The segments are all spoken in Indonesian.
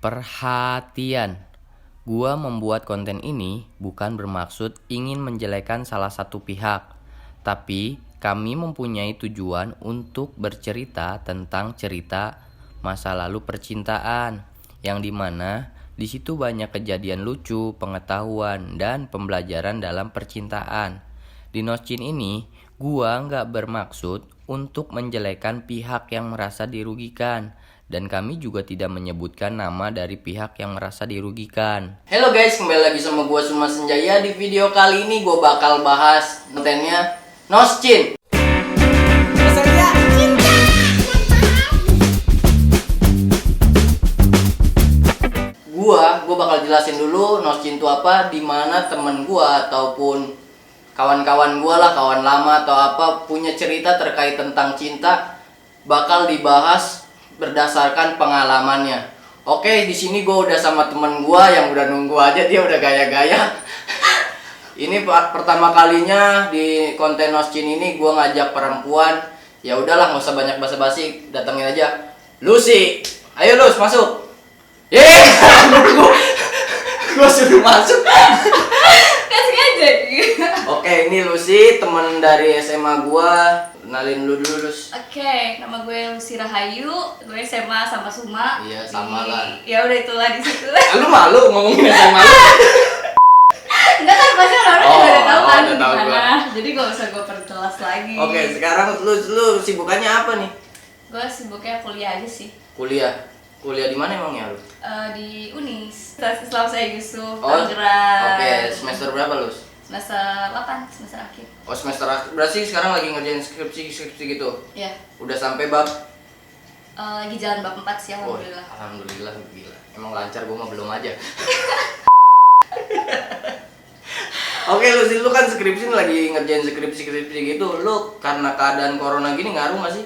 Perhatian, gua membuat konten ini bukan bermaksud ingin menjelekan salah satu pihak, tapi kami mempunyai tujuan untuk bercerita tentang cerita masa lalu percintaan, yang dimana di situ banyak kejadian lucu, pengetahuan, dan pembelajaran dalam percintaan. Di Noscin ini, gua nggak bermaksud untuk menjelekan pihak yang merasa dirugikan, dan kami juga tidak menyebutkan nama dari pihak yang merasa dirugikan. Halo guys, kembali lagi sama gua Suma Senjaya. Di video kali ini gua bakal bahas kontennya Noscin. Gua bakal jelasin dulu Noscin itu apa, dimana temen gua ataupun kawan-kawan gua lah, kawan lama atau apa, punya cerita terkait tentang cinta bakal dibahas berdasarkan pengalamannya. Oke, di sini gue udah sama temen gue yang udah nunggu aja, dia udah gaya-gaya. Ini pertama kalinya di konten Noscin ini gue ngajak perempuan. Ya udahlah, nggak usah banyak basa-basi, datengin aja. Lucy, ayo Lus masuk. Gue suruh masuk. Kasih aja. Oke, ini Lucy, temen dari SMA gue. Kenalin lu dulu, Lus. Oke, nama gue Lucy Rahayu, gue SMA sama Suma. Iya, sama lah. Ya udah itulah di situ. Lu malu ngomongin SMA lu? Enggak kan, pasti orang-orang juga udah tahu kan udah tahu gimana. Jadi gak usah gue perjelas lagi. Oke, sekarang lu sibukannya apa nih? Gue sibuknya kuliah aja sih. Kuliah di mana emangnya lu? Di Unis, Islam saya Yusuf, Oh, Tangerang. Oke, semester berapa lu? Semester 8, semester akhir. Oh, semester akhir. Berarti sekarang lagi ngerjain skripsi gitu? Iya. Udah sampai bab? Lagi jalan bab 4 sih, Oh, alhamdulillah. alhamdulillah, gila. Emang lancar, gua mah belum aja. Oke, lu kan skripsi lagi ngerjain skripsi gitu. Lu karena keadaan corona gini ngaruh gak sih?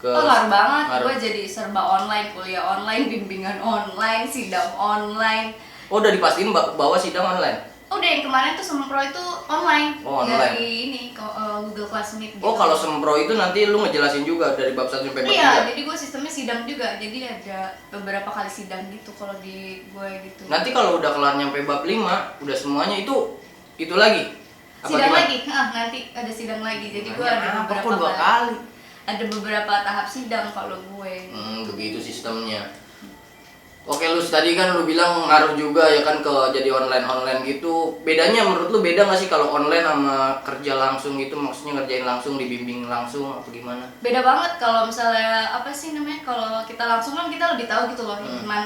Ngaruh banget, ngaruh. gue jadi serba online, kuliah online, bimbingan online, sidang online. Oh, udah dipastiin bawa sidang online? Udah, yang kemarin tuh Sempro itu online, Oh, online. dari ini Google Classmeet gitu. Oh, kalau Sempro itu nanti lu ngejelasin juga dari bab 1 sampai bab 3? Iya, jadi gue sistemnya sidang juga, jadi ada beberapa kali sidang gitu kalau di gue gitu. Nanti kalau udah kelar nyampe bab 5, udah semuanya itu lagi? Apa Sidang gimana? lagi, nanti ada sidang lagi, jadi gue Nanya ada apa beberapa kok 2 kali? Ada beberapa tahap sidang kalau gue. Begitu sistemnya. Oke, Lus, tadi kan lu bilang ngaruh juga ya kan ke jadi online gitu. Bedanya menurut lu beda nggak sih kalau online sama kerja langsung gitu? Maksudnya ngerjain langsung, dibimbing langsung apa gimana? Beda banget kalau misalnya apa sih namanya, kalau kita langsung kan kita lebih tahu gitu loh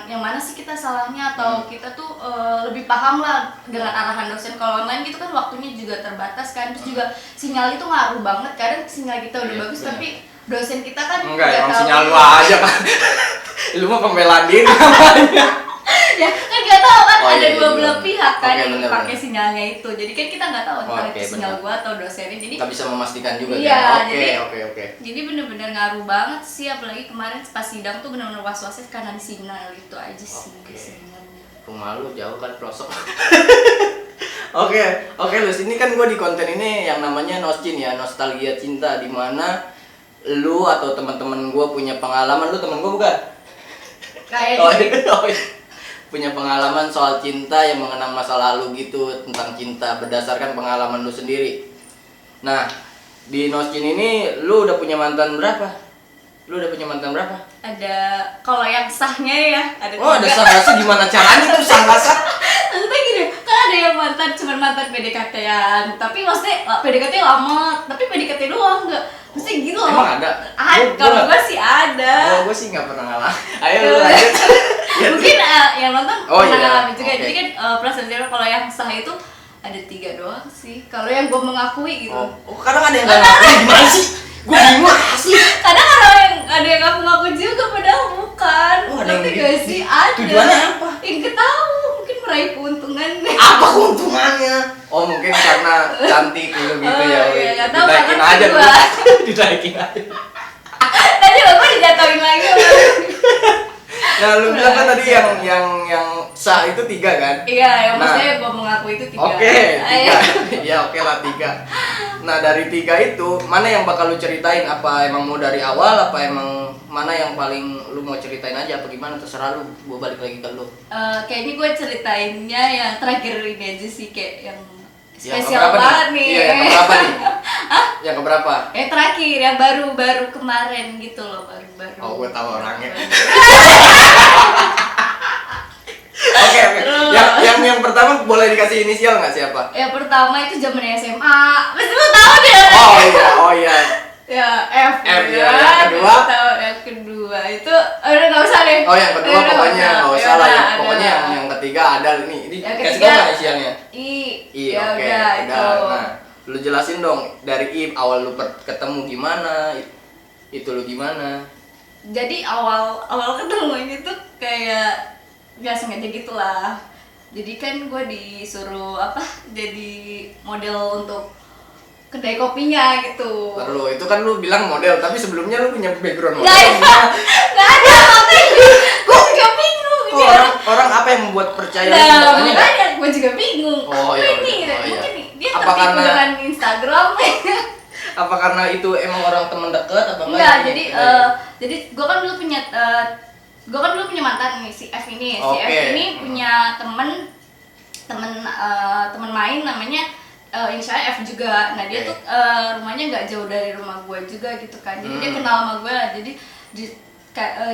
yang mana sih kita salahnya, atau kita tuh lebih paham lah dengan arahan dosen. Kalau online gitu kan waktunya juga terbatas kan, terus juga sinyal itu ngaruh banget. Kadang sinyal kita udah bagus tapi dosen kita kan enggak, emang tahu. sinyal lu aja kan. Lu mah pembela diri namanya. Ya kan nggak tahu kan, Oh, ada iya, dua iya. belah pihak kan Oke, yang bener, pakai bener. sinyalnya itu. Jadi kan kita nggak tahu entah Oke, itu sinyal bener. gua atau dosennya. Jadi Nggak bisa memastikan juga Iya, kan? jadi- Oke. Jadi bener-bener ngaruh banet sih, apalagi kemarin pas sidang tuh bener-bener was-wasnya karena di sinyal itu aja sih. Oke. Sinyalnya. Rumah lu jauh kan, pelosok. Oke, Lus, ini kan gue di konten ini yang namanya Noscin ya, nostalgia cinta, di mana lu atau teman-teman gue punya pengalaman. Lu temen gue bukan? Kayak Punya pengalaman soal cinta yang mengenang masa lalu gitu, tentang cinta berdasarkan pengalaman lu sendiri. Nah, di Noscin ini lu udah punya mantan berapa? ada, kalau yang sahnya ya ada Oh, ada 3. sah-sah, gimana caranya tuh sah-sah? Maksudnya gini, kan ada yang cuman mantan PDKT-an, tapi maksudnya PDKT lama, tapi PDKT doang, enggak maksudnya gitu loh. Emang ada? Kalau gue sih ada. Gue sih nggak pernah ngalah. Ayo lu lanjut. Mungkin yang nonton Oh, pernah iya. ngalamin juga. Oke. Jadi kan plus dan zero, kalau yang sah itu ada 3 doang sih. Kalau yang gue mengakui gitu. Oh, kadang ada yang nggak ngaku. Gimana sih? Gue bingung asli. Kadang ada yang nggak mengaku juga, padahal bukan. Oh, ada yang Ngerti gitu. gak sih? Ada. Tujuannya apa? Yang ketahu, mungkin meraih keuntungan. Apa keuntungannya? Oh, mungkin karena cantik dulu gitu ya. Oh, iya, nggak tahu, Dinaikin karena aja kedua. dulu. Dinaikin aja. Tadi bapak dijatuhin lagi. Nah, lu bilang kan tadi yang sah itu 3 kan? Iya, yang Nah, maksudnya gue mengaku itu 3. Oke, 3. Ya oke lah 3. Nah, dari 3 itu mana yang bakal lu ceritain? Apa emang mau dari awal? Apa emang mana yang paling lu mau ceritain aja? Apa gimana? Terserah lu. Gua balik lagi ke lu. Kayaknya gue ceritainnya yang terakhir ini aja sih, kayak yang Yang spesial keberapa banget nih. Iya, yang keberapa nih? Yang keberapa? Yang terakhir, yang baru kemarin gitu loh, baru. Oh, gue tahu orangnya. Oke. Yang pertama boleh dikasih inisial nggak siapa? Yang pertama itu zaman SMA. Pasti lo tahu deh. Oh iya. Ya, F F, ya. ya. Yang kedua? Yang kedua itu udah nggak usah deh. Oh, yang kedua Udah, pokoknya nggak usah lah. Udah, Pokoknya ada. yang ketiga ada ini. Yang Kasih ketiga, tau nggak inisialnya? Ya Oke, udah itu. Nah, lu jelasin dong dari I awal lu ketemu gimana? Itu lu gimana? Jadi awal ketemu ini tuh kayak nggak sengaja gitu lah. Jadi kan gue disuruh jadi model untuk kedai kopinya gitu. Perlu, itu kan lu bilang model, tapi sebelumnya lu punya background model. Nggak ada makanya gue juga bingung. Kok orang apa yang membuat percaya lu Nah, makanya? makanya gue juga bingung. Oh, iya, Ini iya. mungkin nih, dia Apa tertipu karena- dengan Instagram. Apa karena itu emang orang temen deket apa Enggak, enggak? jadi gue kan dulu punya mantan nih, si F ini. Si Oke. F ini punya temen main namanya inisialnya F juga. Nah dia Oke. tuh rumahnya nggak jauh dari rumah gue juga gitu kan. Jadi dia Hmm. kenal sama gue lah. Jadi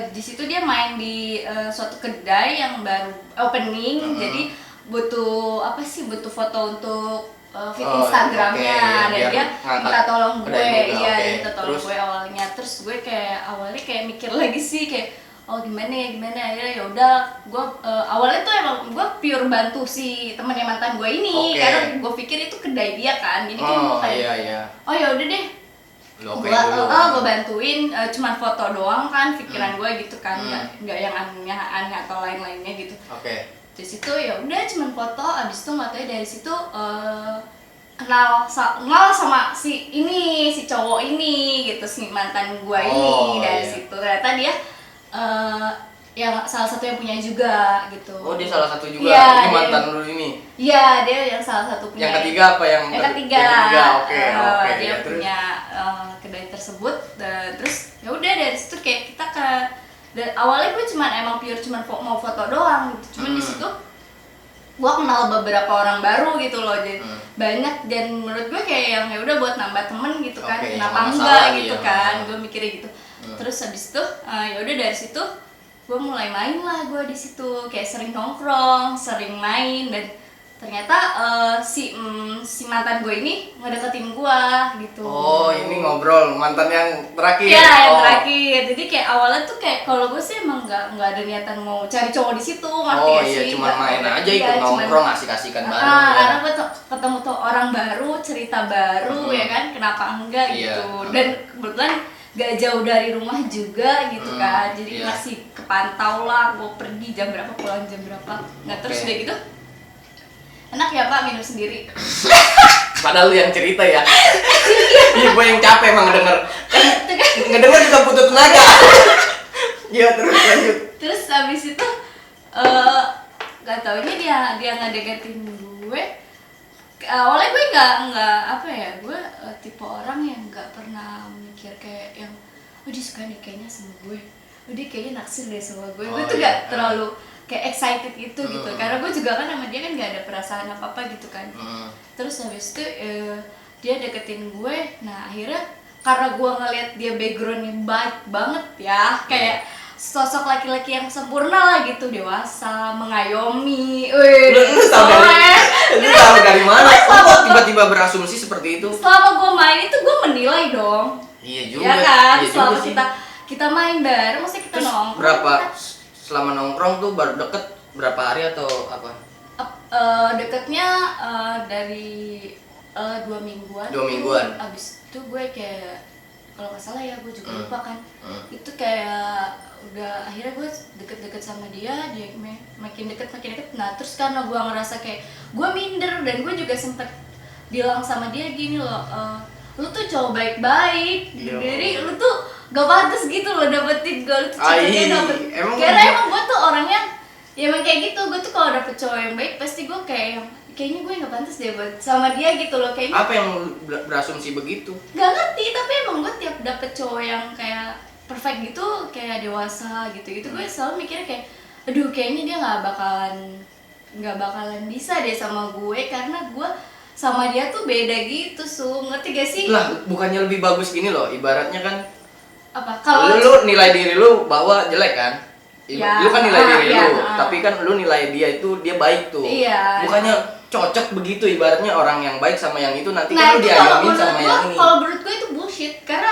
di situ dia main di suatu kedai yang baru opening. Jadi butuh foto untuk feed Oh, Instagramnya. oke, Dan biar dia ngangkat minta tolong gue, kedai juga, iya oke. dia minta tolong Terus? gue awalnya. Terus gue awalnya kayak mikir lagi sih kayak gimana akhirnya ya udah gue awalnya tuh emang gue pure bantu si temennya mantan gue ini. Oke. Karena gue pikir itu kedai dia kan, jadi kan gue Oh kayak iya. oh ya udah deh Lu oke gue dulu. bantuin cuman foto doang kan pikiran gue gitu kan, Hmm. nggak yang aneh atau lain-lainnya gitu. Oke. Di situ ya udah cuman foto, abis itu nggak tahu dari situ kenal sama si cowok ini gitu, si mantan gue ini. Oh, Dari iya. situ ternyata dia yang salah satu yang punya juga gitu. Oh, dia salah satu juga. Iya, Ini dia- mantan lu ini. Iya, dia yang salah satu punya. Yang ketiga apa yang Yang ketiga. Yang ketiga. Oke. Dia Ya, terus? punya kedai tersebut. Dan terus ya udah dari situ kayak kita dan awalnya gue emang pure mau foto doang gitu. Cuman di situ gue kenal beberapa orang baru gitu loh. Jadi banyak, dan menurut gue kayak yang ya udah buat nambah temen gitu kan. Oke, Kenapa nggak enggak masalah gitu dia. kan. Gue mikirnya gitu. Terus habis itu ya udah dari situ gue mulai main lah gue di situ, kayak sering nongkrong, sering main. Dan ternyata si mantan gue ini ngedeketin gue gitu. Oh, ini ngobrol mantan yang terakhir. Iya, yang Oh. terakhir. Jadi kayak awalnya tuh kayak kalau gue sih emang nggak ada niatan mau cari cowok di situ, ngerti Oh gak iya, sih? cuma Nggak- main aja iya, ikut cuman- nongkrong, asik-asikan bareng ya. Karena gue ketemu tuh orang baru, cerita baru ya kan, kenapa enggak Iya. gitu. Dan kebetulan gak jauh dari rumah juga gitu kan, jadi iya. masih kepantau lah gue pergi jam berapa, pulang jam berapa. Nah terus Oke. udah gitu, enak ya Pak minum sendiri. Padahal lu yang cerita ya. Iya, gue yang capek emang ngedenger. Ngedenger juga butuh tenaga. Iya, terus lanjut. Terus abis itu gak taunya dia ngedeketin gue. Awalnya gue nggak apa ya, gue tipe orang yang nggak pernah mikir kayak yang dia suka nih kayaknya sama gue, dia kayaknya naksir deh sama gue. Gue Oh, tuh iya. gak terlalu kayak excited gitu gitu, karena gue juga kan sama dia kan gak ada perasaan apa apa gitu kan. Terus habis itu dia deketin gue. Nah akhirnya karena gue ngeliat dia backgroundnya baik banget ya, kayak sosok laki-laki yang sempurna lah gitu, dewasa, mengayomi. Lu tahu dari mana? Lu kok tiba-tiba berasumsi seperti itu? Selama gue main itu gue menilai dong. Iya juga. Ya kan, Iya juga selama sih. kita main bareng, maksudnya kita Terus nongkrong. berapa kan, selama nongkrong tuh baru deket berapa hari atau apa? deketnya dari 2 mingguan. 2 mingguan. Abis itu gue kayak kalau nggak salah ya, gue juga lupa kan. Itu kayak udah akhirnya gue deket-deket sama dia makin deket. Nah terus karena gue ngerasa kayak gue minder, dan gue juga sempet bilang sama dia gini loh, lu tuh cowok baik-baik, Iya. jadi lu tuh gak pantas gitu loh dapetin gue tuh cocoknya Ai, dapet. emang Karena gitu? emang gue tuh orangnya ya emang kayak gitu. Gue tuh kalau dapet cowok yang baik pasti gue kayak kayaknya gue nggak pantas deh buat sama dia gitu loh kayaknya. Apa yang lu berasumsi begitu? Gak ngerti, tapi emang gue tiap dapet cowok yang kayak perfect gitu, kayak dewasa gitu-gitu, gue selalu mikirnya kayak aduh kayaknya dia nggak bakalan bisa deh sama gue, karena gue sama dia tuh beda gitu. Ngerti gak sih? Lah, bukannya lebih bagus gini loh, ibaratnya kan Apa kalau lu nilai diri lu bahwa jelek kan? Ya, Lu kan nilai diri ya, lu, tapi kan lu nilai dia itu dia baik tuh. Iya. Bukannya cocok begitu, ibaratnya orang yang baik sama yang itu nanti nah kan lu itu kalau diayomin menurut sama gue, yang ini. kalau menurut gue itu bullshit, karena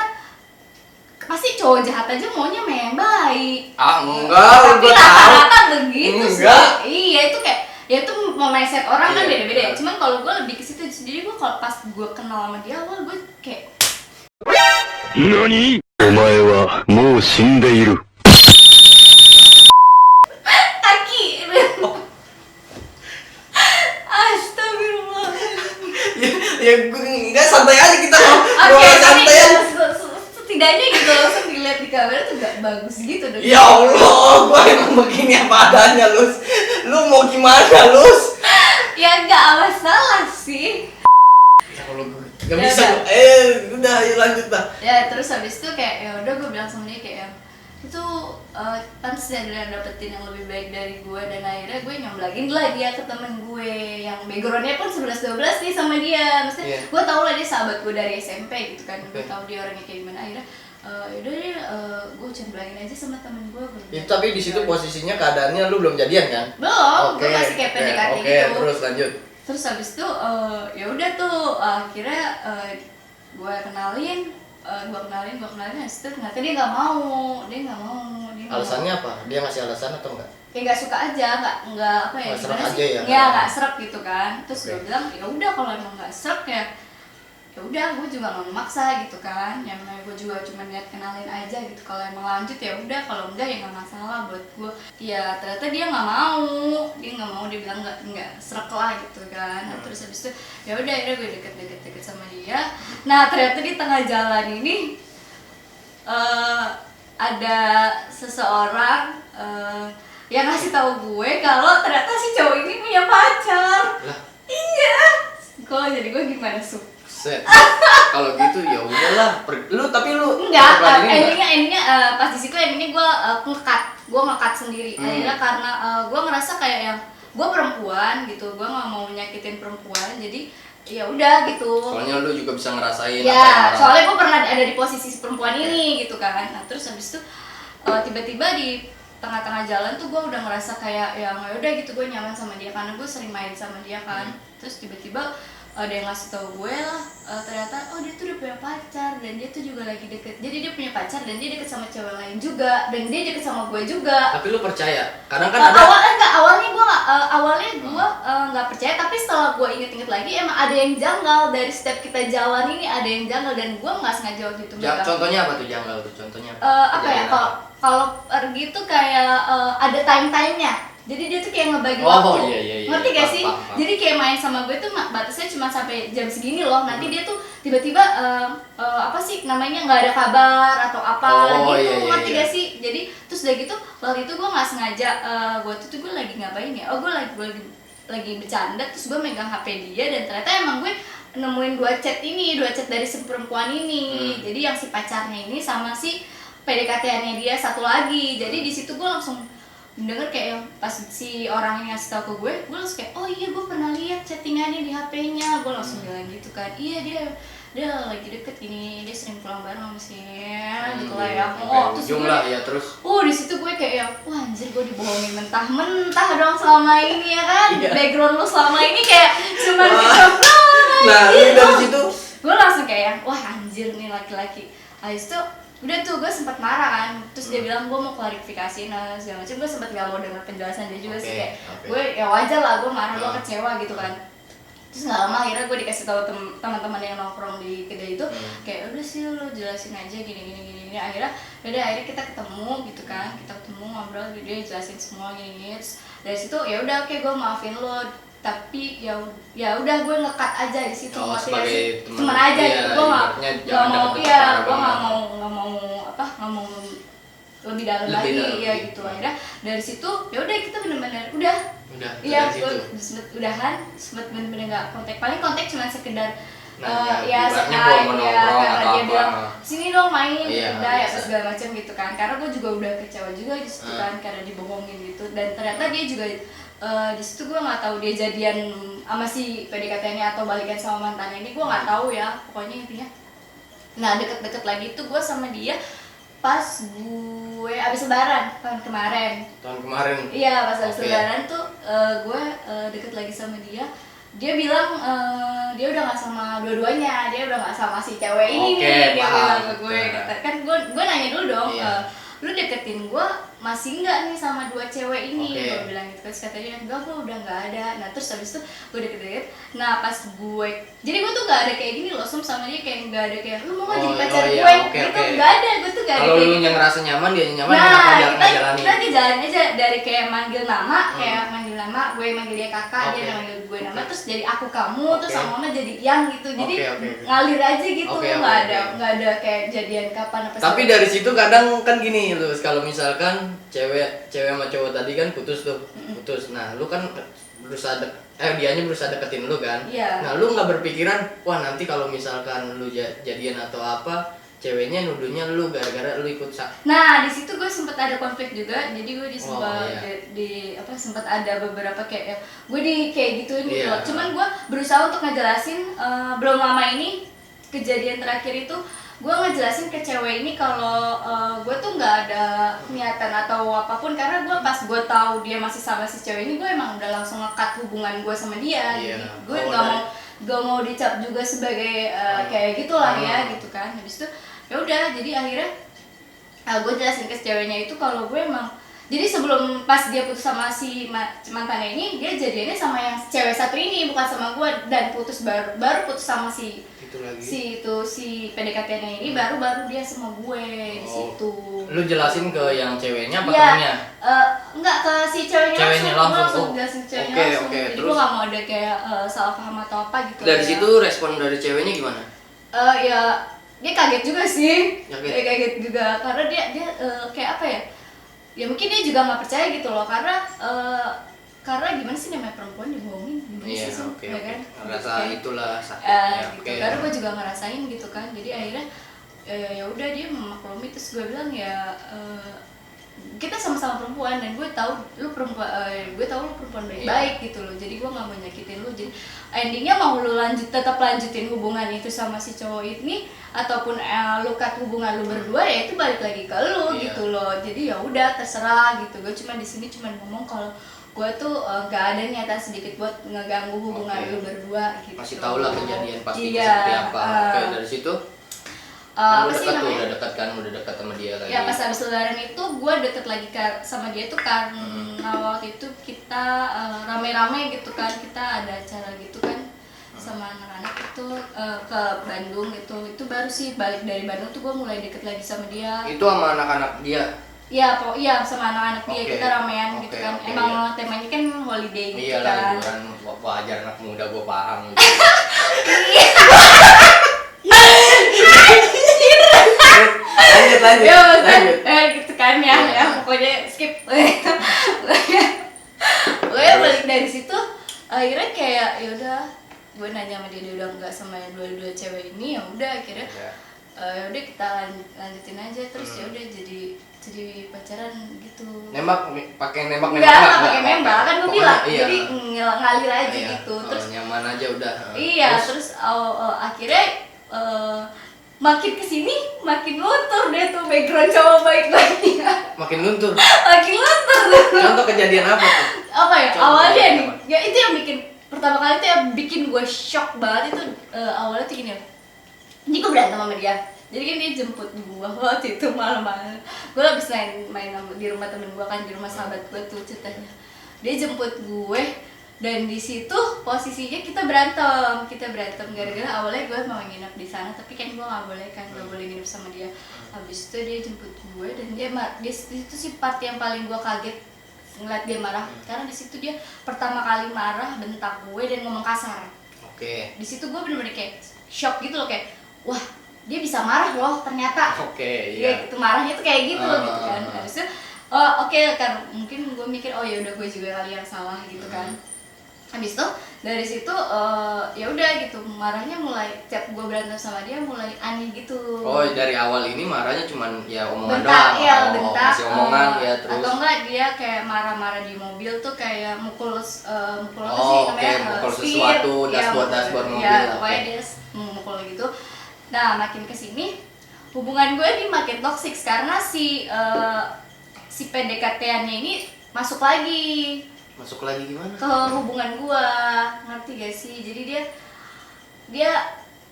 pasti cowok jahat aja maunya sama yang baik. Ah, enggak, Tapi gua tahu. rata-rata begitu Enggak. sih. Iya itu kayak ya itu mau mindset orang kan Iya, beda-beda ya. benar. Cuman kalau gue lebih ke situ. Jadi gue kalau pas gue kenal sama dia awal gue kayak 何お前はもう死んでいる。 kaki. Astagfirullah. Ya enggak, santai aja kita Oke, ngobrol tapi santai aja. setidaknya gitu langsung dilihat di kamera tuh gak bagus gitu dong. Ya Allah, gua emang begini apa adanya, Lus. Lu mau gimana, Lus? Ya gak masalah sih. Ya Allah, gak Ya bisa. udah. Udah, ayo lanjut dah. Ya terus habis itu kayak ya udah gue bilang sama dia kayak itu pantas ya dia dapetin yang lebih baik dari gue, dan akhirnya gue nyomblangin lah dia ke temen gue yang backgroundnya pun 11-12 nih sama dia. Maksudnya Iya. gue tau lah dia sahabat gue dari SMP gitu kan. Gue Oke. tau dia orangnya kayak gimana. Akhirnya yaudah deh gue comblangin aja sama temen gue. Itu tapi di situ posisinya keadaannya lu belum jadian kan? belum, gue masih kayak PDKT Oke, gitu. terus lanjut. Terus habis itu ya udah tuh akhirnya gue kenalin, habis itu ternyata dia nggak mau. Alasannya apa? Dia ngasih alasan atau enggak? Kayak nggak suka aja, nggak apa ya? Nggak serak gimana aja sih? ya? Ya nggak serak gitu kan. Terus Oke. gue bilang ya udah kalau emang nggak serak ya udah, gue juga nggak memaksa gitu kan. Yang namanya gue juga cuma niat kenalin aja gitu. Kalau emang lanjut ya udah, kalau enggak ya nggak masalah buat gue. Ya ternyata dia nggak mau, dia bilang nggak serak lah gitu kan. Nah, terus habis itu ya udah akhirnya gue deket sama dia. Nah ternyata di tengah jalan ini ada seseorang yang ngasih tahu gue kalau ternyata si cowok ini punya pacar. Lah, Iya. Jadi gue gimana set. Kalau gitu ya udahlah. Tapi lu Enggak, pelajarin nggak? endingnya pas di situ endingnya gue ngekat sendiri. Akhirnya karena gue ngerasa kayak yang gue perempuan gitu, gue nggak mau nyakitin perempuan, jadi ya udah gitu. Soalnya lu juga bisa ngerasain apa yang Ya, orang- soalnya gue pernah ada di posisi si perempuan ini gitu kan. Nah terus habis itu tiba-tiba di tengah-tengah jalan tuh gue udah ngerasa kayak ya udah gitu, gue nyaman sama dia karena gue sering main sama dia kan. Terus tiba-tiba ada yang ngasih tahu gue lah, ternyata dia tuh udah punya pacar dan dia tuh juga lagi deket. Jadi dia punya pacar dan dia deket sama cewek lain juga, dan dia deket sama gue juga. Tapi lu percaya? Kadang kan ada Awalnya gue nggak percaya, tapi setelah gue inget-inget lagi emang ada yang janggal dari setiap kita jalan ini, ada yang janggal dan gue nggak sengaja waktu itu megang. Contohnya apa tuh janggal tuh? Contohnya Apa ya, Kejadian apa? kalau pergi tuh kayak ada time-nya. Jadi dia tuh kayak ngebagi Oh, waktu. iya. Ngerti gak sih? Paham. Jadi kayak main sama gue tuh batasnya cuma sampai jam segini loh. Nanti dia tuh tiba-tiba apa sih namanya, nggak ada kabar atau apa Oh, gitu. iya. Ngerti gak sih? Jadi terus udah gitu waktu itu gue nggak sengaja, gue lagi ngapain ya? Gue lagi bercanda, terus gue megang HP dia dan ternyata emang gue nemuin dua chat dari si perempuan ini. Jadi yang si pacarnya ini sama si PDKT-annya dia satu lagi. Jadi di situ gue langsung denger kayak yang pas si orang yang ngasih tau ke gue langsung kayak oh iya gue pernah lihat chattingannya di HP-nya. Gue langsung bilang gitu kan, iya dia lagi deket gini, dia sering pulang bareng sama si gitu lah ya. Terus ujung gue lah ya terus. di situ gue kayak yang wah anjir, gue dibohongin mentah-mentah dong selama ini ya kan. Iya. Background lu selama ini kayak cuman Wah. kecomblongan Nah, lu gitu. dari situ Gue langsung kayak yang wah anjir nih laki-laki. Habis itu udah tuh gue sempat marah kan, terus dia bilang gue mau klarifikasi segala macam. Gue sempat gak mau dengar penjelasan dia juga sih, kayak gue ya wajar lah gue marah, gue kecewa gitu kan. Terus nggak lama akhirnya gue dikasih tahu teman-teman yang nongkrong di kedai itu kayak udah sih lo jelasin aja gini. Akhirnya kita ketemu gitu kan, kita ketemu ngobrol, dia jelasin semua gini. Terus dari situ ya udah oke, gue maafin lo. tapi ya udah gue nge-cut aja di situ. Oh, ngerti sebagai gak sih? teman. Teman aja Iya, gitu. Gue ibaratnya nggak jangan mau deket-deket iya parah gue nggak banget. mau lebih dalam Lebih lagi dalam. ya gitu. Akhirnya dari situ ya udah kita bener-bener udah iya dari gue situ. sempet udahan, sempet bener-bener nggak kontak, paling kontak cuma sekedar Nanya, ya ibaratnya sekali gua mau ya nongkrong karena atau dia apa. bilang sini dong main Iya, udah ya bisa. segala macam gitu kan, karena gue juga udah kecewa juga di situ kan karena dibohongin gitu, dan ternyata dia juga di situ gue nggak tahu dia jadian sama si PDKT-nya atau balikan sama mantannya ini, gue nggak tahu ya pokoknya intinya. Nah deket-deket lagi tuh gue sama dia pas gue abis lebaran tahun kemarin. Tahun kemarin. Iya pas habis Oke. lebaran tuh gue deket lagi sama dia. Dia bilang dia udah nggak sama dua-duanya, dia udah nggak sama si cewek ini Oke, nih. Dia paham. bilang ke gue, Nah. kan gue nanya dulu dong, Iya. lu deketin gue masih nggak nih sama dua cewek ini? Oke. Gue bilang gitu, terus katanya enggak, gue udah nggak ada. Nah terus habis itu gue deket-deket. Nah pas gue, jadi gue tuh nggak ada kayak gini loh, sama dia kayak nggak ada kayak lu mau nggak jadi pacar iya, gue? oke, Gitu oke. nggak ada, gue tuh nggak ada Kalau kayak lu gitu. yang ngerasa nyaman, dia nyaman, Nah, kenapa kita ngejalanin? jalanin aja dari kayak manggil nama, kayak manggil nama, gue manggil dia kakak, Oke. dia manggil gue nama, terus jadi aku kamu, Oke. terus sama mama jadi yang gitu. Jadi Oke. ngalir aja gitu, Oke, nggak oke, ada oke. nggak ada kayak jadian kapan apa Tapi segala. dari situ kadang kan gini lu, kalau misalkan cewek sama cowok tadi kan putus tuh, putus. Nah, lu kan berusaha dianya berusaha deketin lu kan. Iya. Nah, lu nggak berpikiran, wah nanti kalau misalkan lu jadian atau apa, ceweknya nuduhnya lu gara-gara lu ikut Nah di situ gue sempet ada konflik juga, jadi gue iya. sempet ada beberapa kayak gue kayak gituin gitu Iya. loh. Cuman gue berusaha untuk ngejelasin belum lama ini kejadian terakhir itu gue ngejelasin ke cewek ini kalau gue tuh nggak ada niatan atau apapun, karena gue pas gue tahu dia masih sama si cewek ini, gue emang udah langsung nge-cut hubungan gue sama dia. Iya. Jadi gue Oh, gak mau dicap juga sebagai kayak gitulah ya gitu kan. Habis itu ya udah, jadi akhirnya gue jelasin ke ceweknya itu kalau gue emang, jadi sebelum pas dia putus sama si mantannya ini, dia jadiannya sama yang cewek satu ini, bukan sama gue, dan putus baru putus sama si itu lagi. si PDKT-nya ini, baru dia sama gue di situ. Lu jelasin ke yang ceweknya apa Iya, temennya? enggak ke si ceweknya Ceweknya langsung. Gue langsung. langsung Oh. jelasin ke ceweknya Oke, langsung. oke, Jadi terus? gue gak mau ada kayak salah paham atau apa gitu. Dari ya. situ respon dari ceweknya gimana? Ya dia kaget juga sih. Kaget. Dia kaget juga karena dia kayak apa ya? Ya mungkin dia juga nggak percaya gitu loh, karena gimana sih namanya perempuan dibohongin gimana Iya, sih oke, ya oke. kan? Ngerasa Kayak- itulah sakitnya. gitu. Oke. Karena gue juga ngerasain gitu kan, jadi akhirnya ya udah dia memaklumi, terus gue bilang ya kita sama-sama perempuan, dan gue tahu lu perempuan baik-baik gitu loh, jadi gue nggak mau nyakitin lu. Jadi endingnya mau lu tetap lanjutin hubungan itu sama si cowok ini, ataupun lu cut hubungan lu berdua, ya itu balik lagi ke lu Iya. gitu loh. Jadi ya udah terserah gitu. Gue cuma di sini cuma ngomong kalau gue tuh gak ada niatan sedikit buat ngeganggu hubungan Oke. lu berdua gitu. Masih tau lah kejadian pastinya Iya, seperti apa. Oke, dari situ apa lu sih dekat tuh, namanya? udah dekat kan, udah dekat sama dia lagi. Ya pas habis lebaran itu gue deket lagi sama dia tuh karena waktu itu kita rame-rame gitu kan, kita ada acara gitu kan sama anak-anak itu ke Bandung gitu. Itu baru sih balik dari Bandung tuh gue mulai deket lagi sama dia. Itu sama anak-anak dia. Iya, iya sama anak-anak dia, Oke. kita ramean gitu Oke, kan. oke, Emang temanya kan holiday gitu Iya lah, kan. liburan wajar anak muda, gue paham. lanjut. Ya, gitu kan ya, Iya. ya pokoknya skip. Pokoknya balik dari situ, akhirnya kayak ya udah, gue nanya sama dia udah nggak sama yang dua cewek ini, ya udah akhirnya Ya. ya udah kita lanjutin aja, terus ya udah jadi pacaran gitu. Pakai nembak Enggak pakai nembak kan gue Pokoknya, bilang, iya. jadi ngalir aja Iya. gitu. Oh, Terus nyaman aja udah. iya, terus akhirnya makin kesini makin luntur deh tuh background cowok baik-baiknya. makin luntur. Makin luntur tuh. Contoh kejadian apa tuh? Apa ya? Contoh Awalnya kejadian nih, ya itu yang bikin pertama kali tuh yang bikin gue shock banget itu awalnya tuh gini. Jadi gue berantem sama dia. Jadi kan dia jemput gue waktu itu malam-malam. Gue habis main di rumah temen gue kan, di rumah sahabat gue tuh ceritanya. Dia jemput gue, dan di situ posisinya kita berantem gara-gara awalnya gue mau nginep di sana, tapi kan gue nggak boleh nginep sama dia. Habis itu dia jemput gue, dan dia itu sih part yang paling gue kaget ngeliat dia marah, karena di situ dia pertama kali marah, bentak gue dan ngomong kasar. Oke. Di situ gue bener-bener kayak shock gitu loh, kayak wah dia bisa marah loh ternyata. Oke, Dia iya. gitu marahnya tuh kayak gitu loh gitu kan. Ah. Habis itu oh oke, kan mungkin gue mikir oh ya udah gue juga kali yang salah gitu kan. Habis itu dari situ ya udah gitu, marahnya mulai tiap gue berantem sama dia mulai aneh gitu. Oh, dari awal ini marahnya cuman ya omongan Bentak, doang. ya Oh, bentak, masih omongan ya terus. atau enggak dia kayak marah-marah di mobil tuh kayak mukul mukul apa Oh, sih oke, namanya, mukul setir. sesuatu, Ya, dashboard mobil, ya oke. pokoknya dia mukul gitu. Nah makin kesini hubungan gue ini makin toksik karena si PDKT-annya ini masuk lagi Masuk lagi gimana? ke hubungan gua, ngerti gak sih? Jadi dia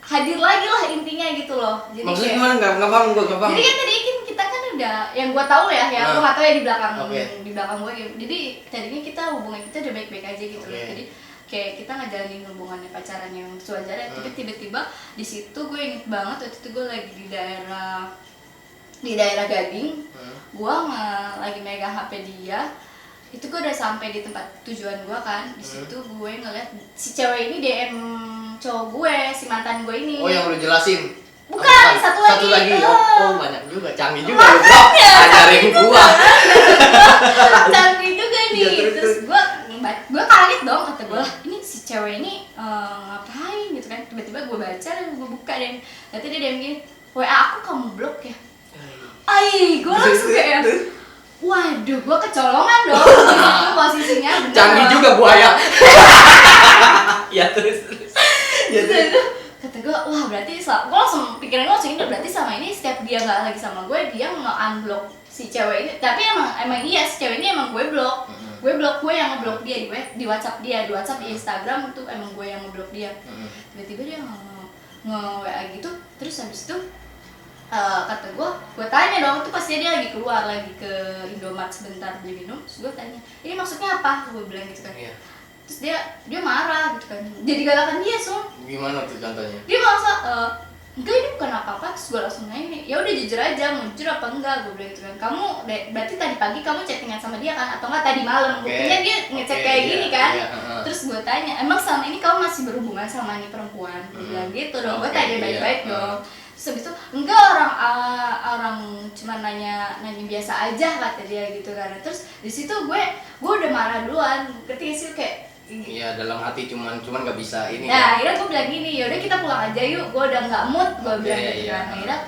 hadir lagi lah intinya gitu loh. Jadi Maksudnya kayak, gimana? Nggak paham gue, nggak paham. jadi kan tadi kan kita kan udah yang gua tahu ya, yang Nah. gua nggak tahu ya di belakang Oke. di belakang gua. Jadi tadinya kita hubungan kita udah baik-baik aja gitu loh. Oke. Jadi kayak kita ngejalanin hubungannya pacaran yang sewajarnya, tapi tiba-tiba di situ gue inget banget waktu itu gue lagi di daerah Gading, gua lagi megang HP dia. Itu gue udah sampai di tempat tujuan gue kan. Di situ gue ngeliat si cewek ini DM cowok gue, si mantan gue ini. Oh, yang lu jelasin. Bukan, satu lagi. Oh, banyak juga, canggih juga lu, Bro. Ajarin gua. Canggih juga nih. Iya, Terus gue kaget dong, kata gue lah ini si cewek ini ngapain gitu kan. Tiba-tiba gue baca dan gue buka dan nanti dia DM gini, WA aku kamu blok ya. Gue langsung kayak waduh, gue kecolongan dong. Itu posisinya bener. Canggih juga buaya. Ya terus. Ya terus. Terus kata gue, wah berarti gue langsung pikiran gue langsung ini berarti sama ini setiap dia nggak lagi sama gue dia nge-unblock si cewek ini. Tapi emang iya si cewek ini emang gue blok. Gue blok, gue yang ngeblok dia di WhatsApp dia, di WhatsApp, di Instagram tuh emang gue yang ngeblok dia. Tiba-tiba dia nge-WA gitu, terus habis itu kata gue tanya dong, itu pasti dia lagi keluar lagi ke Indomaret sebentar beli minum. Terus gue tanya, ini maksudnya apa? Gue bilang gitu kan. Iya. Terus dia marah gitu kan, jadi galakan dia Gimana tuh contohnya? dia merasa enggak ini bukan apa-apa. Terus gue langsung nanya, ya udah jujur aja, mau jujur apa enggak? Gue bilang gitu kan, kamu berarti tadi pagi kamu chattingan sama dia kan, atau enggak tadi malam? Oke. Buktinya dia ngechat Oke, kayak iya, gini kan. iya, Terus gue tanya, emang selama ini kamu masih berhubungan sama nih perempuan? Gue bilang gitu dong, gue Oke, tanya iya, baik-baik dong. Terus habis itu enggak, orang cuma nanya biasa aja kata dia gitu kan. Terus di situ gue udah marah duluan, ngerti gak sih kayak Iya, dalam hati cuman nggak bisa ini. nah akhirnya gue bilang gini, yaudah kita pulang aja yuk, gue udah nggak mood, gue bilang Iya, gitu iya. kan. Akhirnya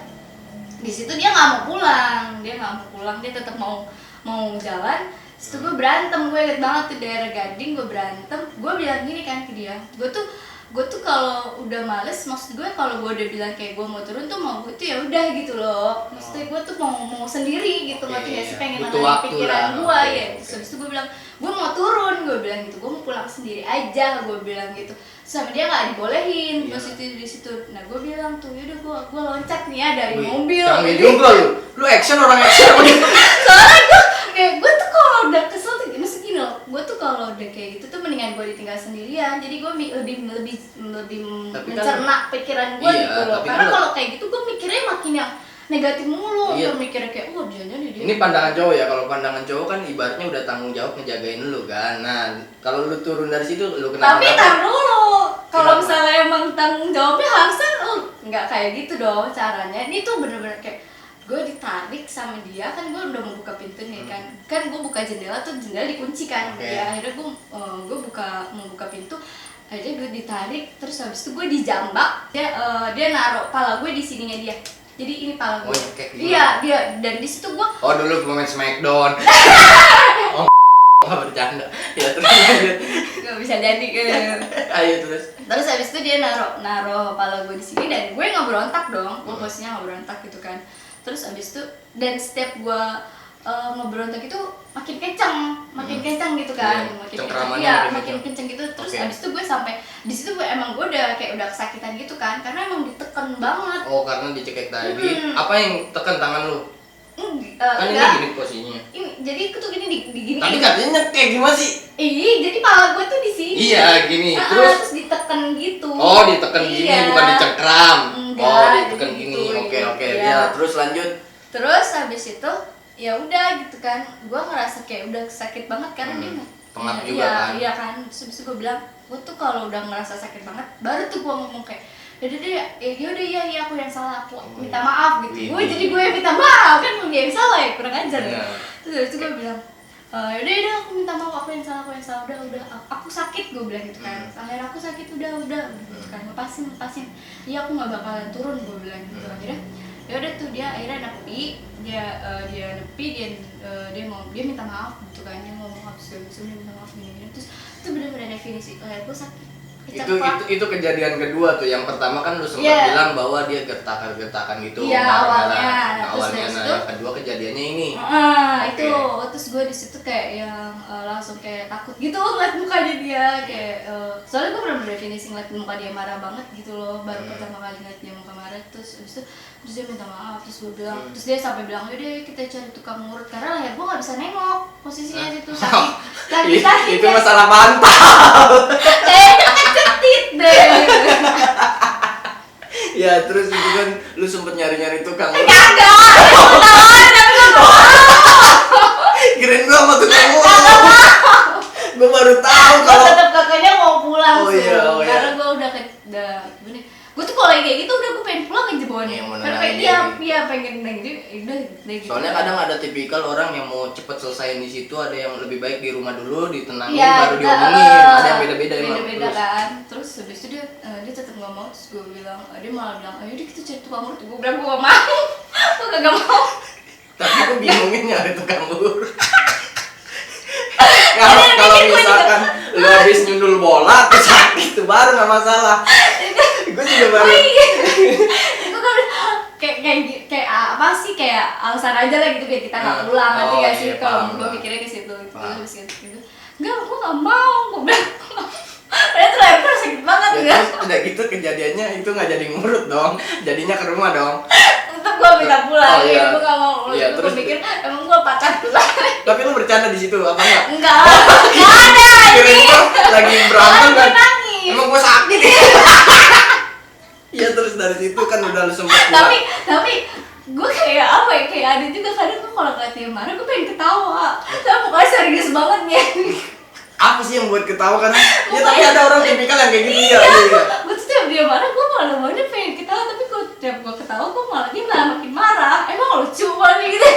di situ dia nggak mau pulang, dia tetap mau jalan. Situ gue berantem, gue inget banget tuh daerah Gading, gue berantem. Gue bilang gini kan ke dia, gue tuh kalau udah males, maksud gue kalau gue udah bilang kayak gue mau turun tuh mau gue tuh ya udah gitu loh. Maksudnya gue tuh mau sendiri gitu, Oke, ngerti gak sih, pengen butuh nenangin waktu pikiran lah. gue Oke, ya. oke. Terus habis itu gue bilang gue mau turun, gue bilang gitu, gue mau pulang sendiri aja, gue bilang gitu. Sama dia nggak dibolehin Iya. pas itu di situ. Nah gue bilang tuh, yaudah gue loncat nih ya dari Wih, mobil. Canggih juga lu action, orang action. Soalnya gue tuh kalau udah kesel tuh mesti gini loh, gue tuh kalau udah kayak gitu tuh mendingan gue ditinggal sendirian. Jadi gue lebih Tapi kan- mencerna pikiran gue Iya, gitu loh. tapi Karena kan- kalau kayak gitu gue mikirnya makin yang negatif mulu. Iya. Gue mikirnya kayak jangan dia. Ini pandangan cowok ya, kalau pandangan cowok kan ibaratnya udah tanggung jawab ngejagain lu kan. Nah, kalau lu turun dari situ lu kenapa? Tapi tar dulu, kalau Kenapa? misalnya emang tanggung jawabnya harusnya nggak kayak gitu dong caranya. Ini tuh bener-bener kayak gue ditarik sama dia kan, gue udah mau buka pintu nih kan gue buka jendela tuh, jendela dikunci kan. Oke. Ya akhirnya gue mau buka pintu, akhirnya gue ditarik, terus habis itu gue dijambak. Dia naruh pala gue di sininya dia. Jadi ini pala gue. Oh, nyekek gitu. Iya, dia dan di situ gue Oh, dulu pemain Smackdown. Oh, nggak bercanda. Ya terus lanjut. nggak bisa jadi Ayo terus. Terus habis itu dia naruh pala gue di sini dan gue nggak berontak dong, gue posisinya nggak berontak gitu kan. Terus habis itu dan setiap gue ngeberontak itu makin kencang gitu kan, Iya, makin cengkramannya kencang, iya makin makin kencang. kencang gitu. Terus Oke. habis itu gue sampai di situ gue udah kayak udah kesakitan gitu kan, karena emang ditekan banget. Oh, karena dicekek tadi. Mm-mm. Apa yang tekan tangan lu? Kan ini Enggak, gini posisinya. ini jadi itu tuh gini digini. Tadi katanya nyekek gimana sih? Jadi pala gue tuh di sini. Iya, gini. Terus ditekan gitu. Oh, ditekan gini Iya. bukan dicengkram. Enggak, Oh, ditekan gitu, gini. Oke, oke. iya. Ya, terus lanjut. Terus habis itu ya udah gitu kan, gue ngerasa kayak udah sakit banget karena dia pengap iya, juga kan. iya kan, terus gue bilang gue tuh kalau udah ngerasa sakit banget baru tuh gue ngomong kayak yaudah deh, yaudah iya aku yang salah, aku minta maaf gitu. Gue jadi gue yang minta maaf kan, gue yang salah ya, kurang ajar ya. Terus dari itu gue bilang yaudah aku minta maaf, aku yang salah udah aku sakit, gue bilang gitu kan, akhirnya aku sakit udah gitu kan, lepasin iya aku nggak bakalan turun, gue bilang gitu. Akhirnya yaudah tuh dia akhirnya nepi, dia minta maaf gitu kan, dia ngomong habis dia minta maaf gini terus itu benar-benar definisi gue sakit. Itu kejadian kedua tuh. Yang pertama kan lu sempat bilang bahwa dia gertakan gitu. Iya, awalnya. Nah, yang kedua kejadiannya ini. Itu terus gue di situ kayak yang langsung kayak takut gitu ngeliat mukanya dia kayak soalnya gue bener-bener definisi ngeliat muka dia marah banget gitu loh, baru pertama kali ngeliat dia muka marah. Terus abis itu dia minta maaf, terus gue bilang, terus dia sampai bilang yaudah kita cari tukang urut karena leher gue nggak bisa nengok posisinya situ sakit Itu masalah bantal. kecetit deh. Ya terus itu kan lu sempet nyari tukang urut. Kagak, Kirain gua sama tukang urut. Gua baru tahu kalau tetap kakaknya mau pulang iya. karena gue udah gimana? Gue tuh kalau kayak gitu udah gue pengen pulang aja bawaannya. Iya pengen udah gitu. Soalnya kadang ada tipikal orang yang mau cepet selesaiin di situ, ada yang lebih baik di rumah dulu ditenangin baru diomongin. Ada yang beda-beda emang. Beda kan. Terus habis itu dia tetap nggak mau. Terus gue bilang, dia malah bilang, ayo deh kita cari tukang urut. Gue bilang gue nggak mau, gue kagak mau. Tapi gue bingungin nyari tukang urut. Kalau misalkan lu habis nyundul bola terus sakit itu baru nggak masalah. Gue juga baru. Itu kan kayak apa sih, kayak alasan aja lah gitu biar kita nggak pulang, nanti gak sih kalau gue pikirnya ke situ gitu. Enggak, gue nggak mau, gue bilang. Padahal tuh leher gue sakit banget ya. Terus udah gitu kejadiannya itu nggak jadi ngurut dong, jadinya ke rumah dong. Tetep gue minta pulang, iya. gue nggak mau. Iya, Gue terus pikir emang gue patah tulang. Tapi lu bercanda di situ apa enggak? Enggak ada. Kirain gua lagi berantem kan. Nangis. Emang gua sakit ya. Iya terus dari situ kan udah lu sempet pulang. Tapi gue kayak apa ya, kayak ada juga kadang gue kalau ngeliat dia marah gue pengen ketawa, tapi mukanya serius banget ya. Apa sih yang buat ketawa kan? Ya tapi ada orang tipikal yang kayak gitu ya. Gue tuh tiap dia marah gue malah banget pengen ketawa, tapi kalau tiap gue ketawa gue malah dia malah makin marah. Emang lucu banget gitu.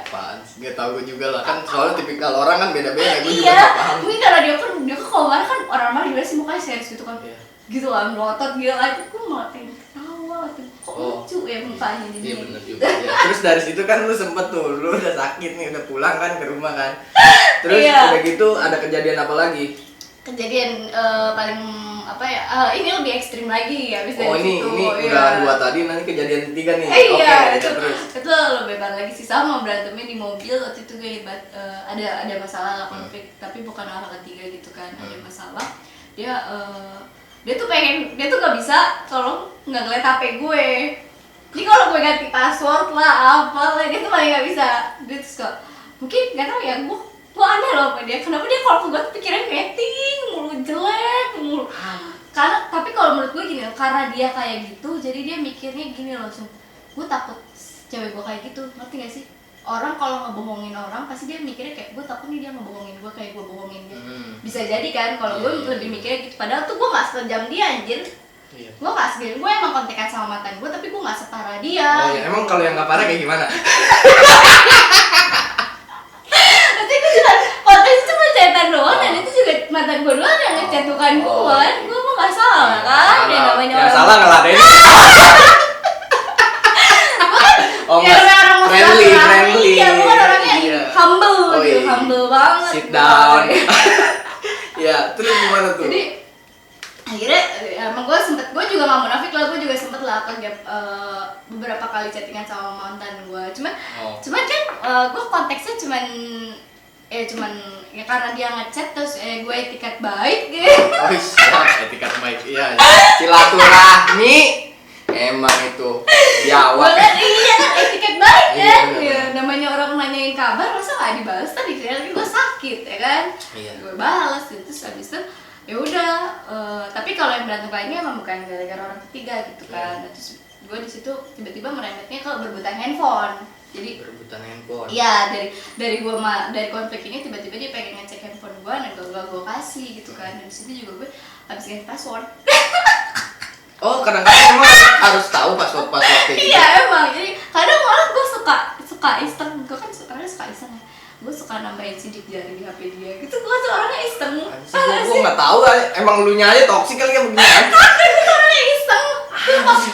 Apaan sih? Gak tau gue juga lah kan, soalnya tipikal orang kan beda-beda. Gue juga Iya, gak paham. mungkin karena dia kan kalau marah kan orang marah juga sih mukanya serius gitu kan. Iya. Gitu lah, melotot gitu lah. Gue malah pengen ketawa, kok lucu ya mukanya jadi. Iya bener juga. Ya. Terus dari situ kan lu sempet tuh, lu udah sakit nih, udah pulang kan ke rumah kan. Terus udah gitu ada kejadian apa lagi? Kejadian paling apa ya? Ini lebih ekstrim lagi ya, bisa ini udah dua tadi, nanti kejadian ketiga nih. Iya, Oke, terus. itu lebih banget lagi sih, sama berantemnya di mobil waktu itu gue ada masalah lah, konflik, tapi bukan orang ketiga gitu kan, ada masalah. Dia tuh nggak bisa kalau nggak ngeliat HP gue. Jadi kalau gue ganti password lah apa lah, dia tuh paling nggak bisa. Dia tuh suka, mungkin nggak tahu ya, gue aneh loh sama dia. Kenapa dia kalau gue tuh pikiran rating mulu, jelek mulu. Tapi kalau menurut gue gini, karena dia kayak gitu, jadi dia mikirnya gini loh, gue takut cewek gue kayak gitu, ngerti gak sih? Orang kalau ngebohongin orang pasti dia mikirnya kayak gue takut nih dia ngebohongin gue kayak gue bohongin dia. Bisa jadi kan kalau gue lebih mikirnya gitu, padahal tuh gue nggak sejam dia anjir. Gue nggak segini, gue emang kontekan sama mantan gue, tapi gue nggak separah dia. Oh ya, emang kalau yang nggak parah kayak gimana? Nanti gue juga kontennya cuma chatan doang, dan itu juga mantan gue doang yang ngecatukan gue. Gue mah nggak salah kan, dia namanya yang orang. salah ngeladenin. Oh, Ya orang friendly. Iya, gue kan orangnya humble gitu, humble banget. Sit down. Ya, terus gimana tuh? Jadi akhirnya emang gue juga nggak munafik lah, gue juga sempet lah beberapa kali chattingan sama mantan gue. Cuman kan gue konteksnya cuman ya karena dia ngechat terus gue etiket baik gitu. Oh siap, etiket baik. Iya, silaturahmi. Emang itu Jawa. Iya kan etiket baik kan. Iya, Ya, namanya orang nanyain kabar masa nggak dibalas, tadi kira gue sakit ya kan. Iya. Gue balas terus habis itu ya udah. Tapi kalau yang berantem lainnya emang bukan gara-gara orang ketiga gitu kan. Terus gue di situ tiba-tiba merembetnya ke berebutan handphone. Jadi Berebutan handphone. iya dari dari konflik ini tiba-tiba dia pengen ngecek handphone gue dan gue kasih gitu kan. Dan disitu juga gue habis ganti password. Oh, kadang-kadang emang harus tahu password kayak gitu. Iya emang, jadi kadang malah gue suka iseng, gue kan orangnya suka iseng ya, gue suka nambahin sidik jari di HP dia gitu, gue tuh orangnya iseng. Gue nggak tahu, emang lu nya aja toksik kali kayak begini. Gue tuh orangnya iseng,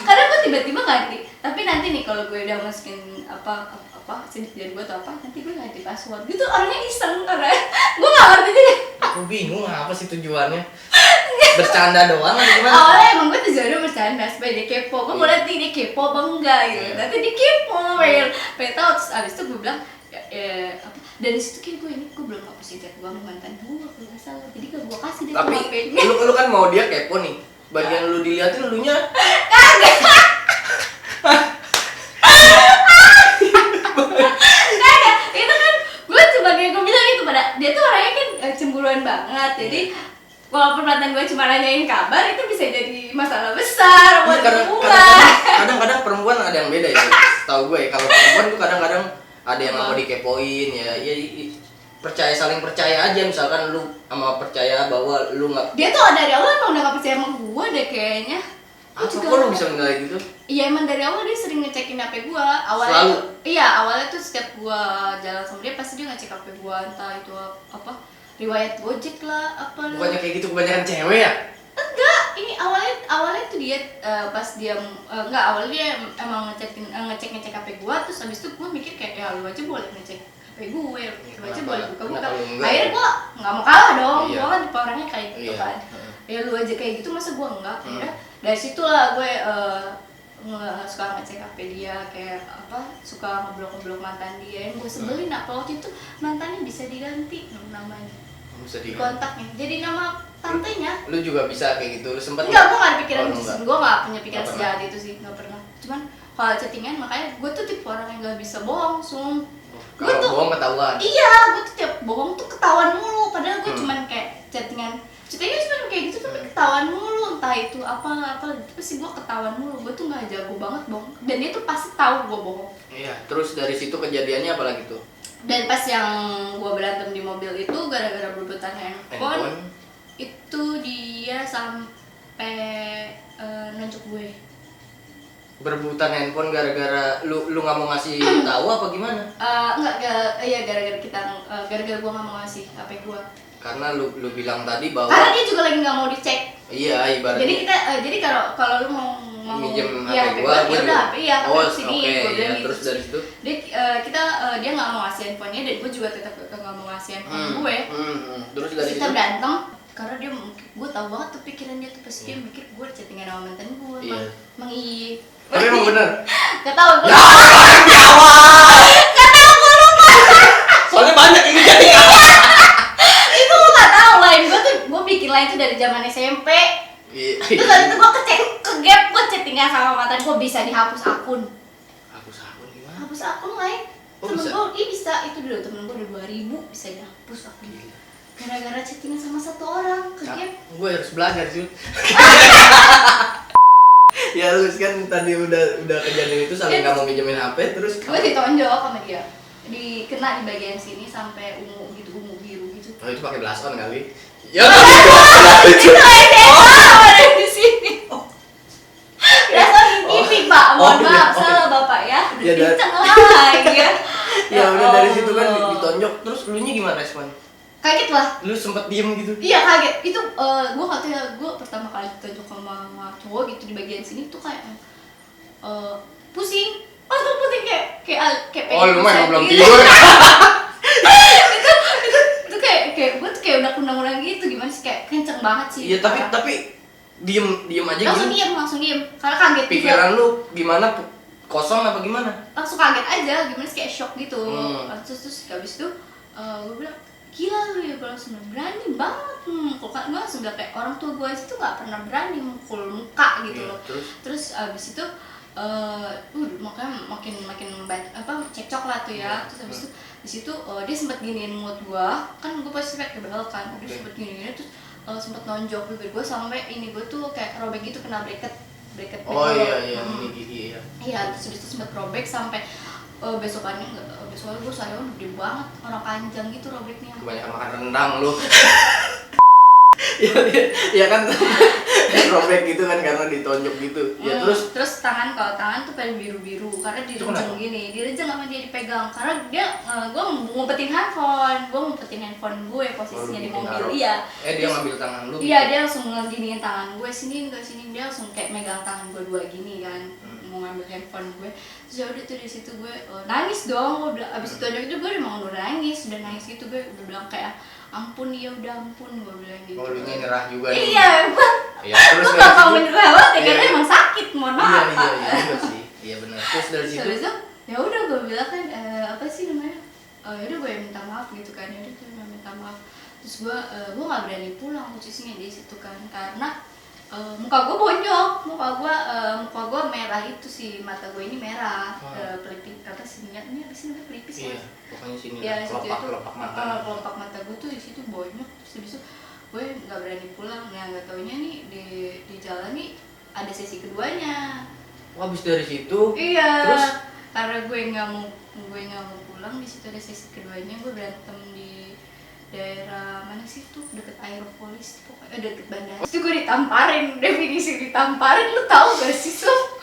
kadang gue tiba-tiba ganti, tapi nanti nih kalau gue udah masukin apa sidik jari gue atau apa, nanti gue ganti password gitu, orangnya iseng karena gue nggak ngerti deh. Aku bingung apa sih tujuannya. Bercanda doang atau gimana? Awalnya emang gue tujuannya bercanda supaya dia kepo, gue mau lihat dia kepo apa enggak gitu. Tapi dia kepo, pengen tahu. Terus abis itu gue bilang apa? Dari situ kayak gue belum hapus chat gue sama mantan gue kalau nggak salah. Jadi kalau gue kasih dia Tapi HP-nya. lu kan mau dia kepo nih. Bagian lu diliatin lu nya. Kagak, itu kan gue cuma kayak gue bilang itu pada dia tuh orangnya kan cemburuan banget. Jadi walaupun mantan gue cuma nanyain kabar, itu bisa jadi masalah besar buat hubungan. Kadang-kadang perempuan ada yang beda ya. Tahu gue ya, kalau perempuan tuh kadang-kadang ada yang mau dikepoin ya. Saling percaya aja, misalkan lu sama percaya bahwa lu nggak. Dia tuh dari awal emang udah gak percaya sama gue deh kayaknya. Apa kok lu bisa menilai gitu? Iya emang dari awal dia sering ngecekin HP gue. Awalnya Selalu? tuh, iya awalnya tuh setiap gue jalan sama dia pasti dia ngecek HP gue, entah itu apa riwayat Gojek lah apa lah. Bukannya kayak gitu kebanyakan cewek ya? Enggak, ini awalnya tuh dia pas dia enggak awalnya dia emang ngecek HP gue, terus abis itu gue mikir kayak ya lu aja boleh ngecek HP gue, lu aja boleh buka. Akhirnya gue nggak mau kalah dong, Iya. gue kan tipe orangnya kayak gitu Iya. kan. Ya lu aja kayak gitu masa gue enggak. Akhirnya dari situlah gue suka ngecek HP dia, kayak apa suka ngeblok mantan dia yang gue sebelin. Apa waktu itu mantannya bisa diganti namanya Bisa di di kontaknya jadi nama tantenya. Lu juga bisa kayak gitu, lu sempet Enggak, gue gak ada pikiran Oh, gitu enggak. sih. Gue gak punya pikiran Nggak sejahat itu sih, gak pernah. Cuman kalau chattingan, makanya gue tuh tipe orang yang gak bisa bohong, gue Kalau tuh bohong ketahuan. iya, gue tuh tiap bohong tuh ketahuan mulu. Padahal gue cuman kayak chattingan cuma kayak gitu tapi ketahuan mulu. Entah itu apa tapi sih gue ketahuan mulu. Gue tuh gak jago banget bohong. Dan dia tuh pasti tahu gue bohong. Iya, terus dari situ kejadiannya apa lagi tuh? Dan pas yang gue berantem di mobil itu gara-gara berebutan handphone. Itu dia sampai nunjuk gue. Berebutan handphone gara-gara lu nggak mau ngasih tahu apa gimana? Iya gara-gara gara-gara gue nggak mau ngasih HP gue. Karena lu bilang tadi bahwa Karena dia juga lagi nggak mau dicek. iya ibaratnya. Jadi kalau lu mau minjem iya, HP gua, ya udah HP ya oh, sini oke, gue bilang ya, gitu. terus dari situ Dia nggak mau ngasih handphonenya dan gue juga tetap nggak mau ngasih handphone gue. Terus dari Kita situ berantem karena dia gue tahu banget tuh pikiran dia tuh pasti dia mikir gue chattingan sama mantan gue. Iya. Emang iya. tapi emang bener. Gak tau gue. Soalnya banyak ini jadi Itu gue gak tau lain gue bikin lain tuh dari zaman SMP. Terus habis itu gue ke gap gue chattingan sama mantan gue bisa dihapus akun. hapus akun gimana? Hapus akun lain. Oh, Temen bisa? gue iya bisa itu dulu temen gue udah 2000 bisa dihapus akun. Gara-gara chattingan sama satu orang ke gap. Gue harus belajar sih. Ya lu kan tadi udah kejadian itu saling nggak mau minjemin HP terus Gue ditonjok sama dia. Dikena di bagian sini sampai ungu biru gitu. oh itu pakai blush on kali. Ya Itu ada di sini. Dasar TV Pak, mohon iya. maaf salah Bapak ya. Ya, Kenceng lagi ya. ya udah dari situ kan Allah. ditonjok terus lu nya gimana respon? Kaget lah. Lu sempet diem gitu? Iya kaget. Itu gue gak tahu ya, gue pertama kali ditonjok sama cowok gitu di bagian sini tuh kayak pusing. Oh tuh pusing kayak Oh lu mah belum gitu. tidur. Itu kayak gue tuh kayak udah kunang-kunang gitu, gimana sih, kayak kenceng banget sih. Iya tapi diem aja langsung diem karena kaget pikiran juga. lu gimana kosong apa gimana? Langsung kaget aja, gimana sih, kayak shock gitu. Terus habis itu gue bilang gila lu ya, gue langsung bilang berani banget mukul kan. Gue langsung bilang kayak orang tua gue itu gak pernah berani mukul muka gitu Iya, loh. terus Abis itu makanya makin cekcok lah tuh ya. Terus habis itu di situ dia sempat giniin mulut gue, kan gue pasti pakai bel kan. Dia sempat giniin terus sempat nonjok bibir gue sampai ini gue tuh kayak robek gitu, kena bracket oh metal. iya ini gigi ya. Iya, terus habis itu sempat robek sampai besokannya gue sariawan gede banget, orang panjang gitu robeknya. Kebanyakan makan rendang lu. Ya kan robek gitu kan karena ditonjok gitu. Ya Terus kalau tangan tuh pada biru-biru karena direjeng gini, direjeng sama dia dipegang karena dia gue ngumpetin handphone gue posisinya di mobil. Iya. Dia ngambil tangan lu. Iya, dia langsung ngeginiin tangan gue, sini dia langsung kayak megang tangan gue dua gini kan. Mau ngambil handphone gue. Terus ya udah tuh di situ gue nangis dong. Udah abis itu aja gue udah nangis gitu gue udah bilang kayak ampun ya udah ampun gue bilang gitu. Oh, lu nyerah juga nih. Iya, terus gue gampang menyerah banget ya karena emang sakit, mohon maaf. Iya juga sih. Iya benar. Terus dari situ ya udah gue bilang kan apa sih namanya? Ya udah gue minta maaf gitu kan. Ya udah gue minta maaf. Terus gue nggak berani pulang posisinya di situ kan karena muka gue bonyok, muka gue merah itu sih, mata gue ini merah, pelipis apa sih ini apa sih namanya pelipis iya, pokoknya sini ya, kelopak mata. Kelopak mata gue tuh di situ bonyok, terus habis itu gue nggak berani pulang, nah nggak taunya nih di jalan nih ada sesi keduanya. Habis dari situ? Iya. Terus? Karena gue nggak mau pulang, di situ ada sesi keduanya, gue berantem di daerah mana sih tuh deket Aeropolis pokoknya deket bandara. Itu gue ditamparin, definisi ditamparin lu tahu gak sih Sob?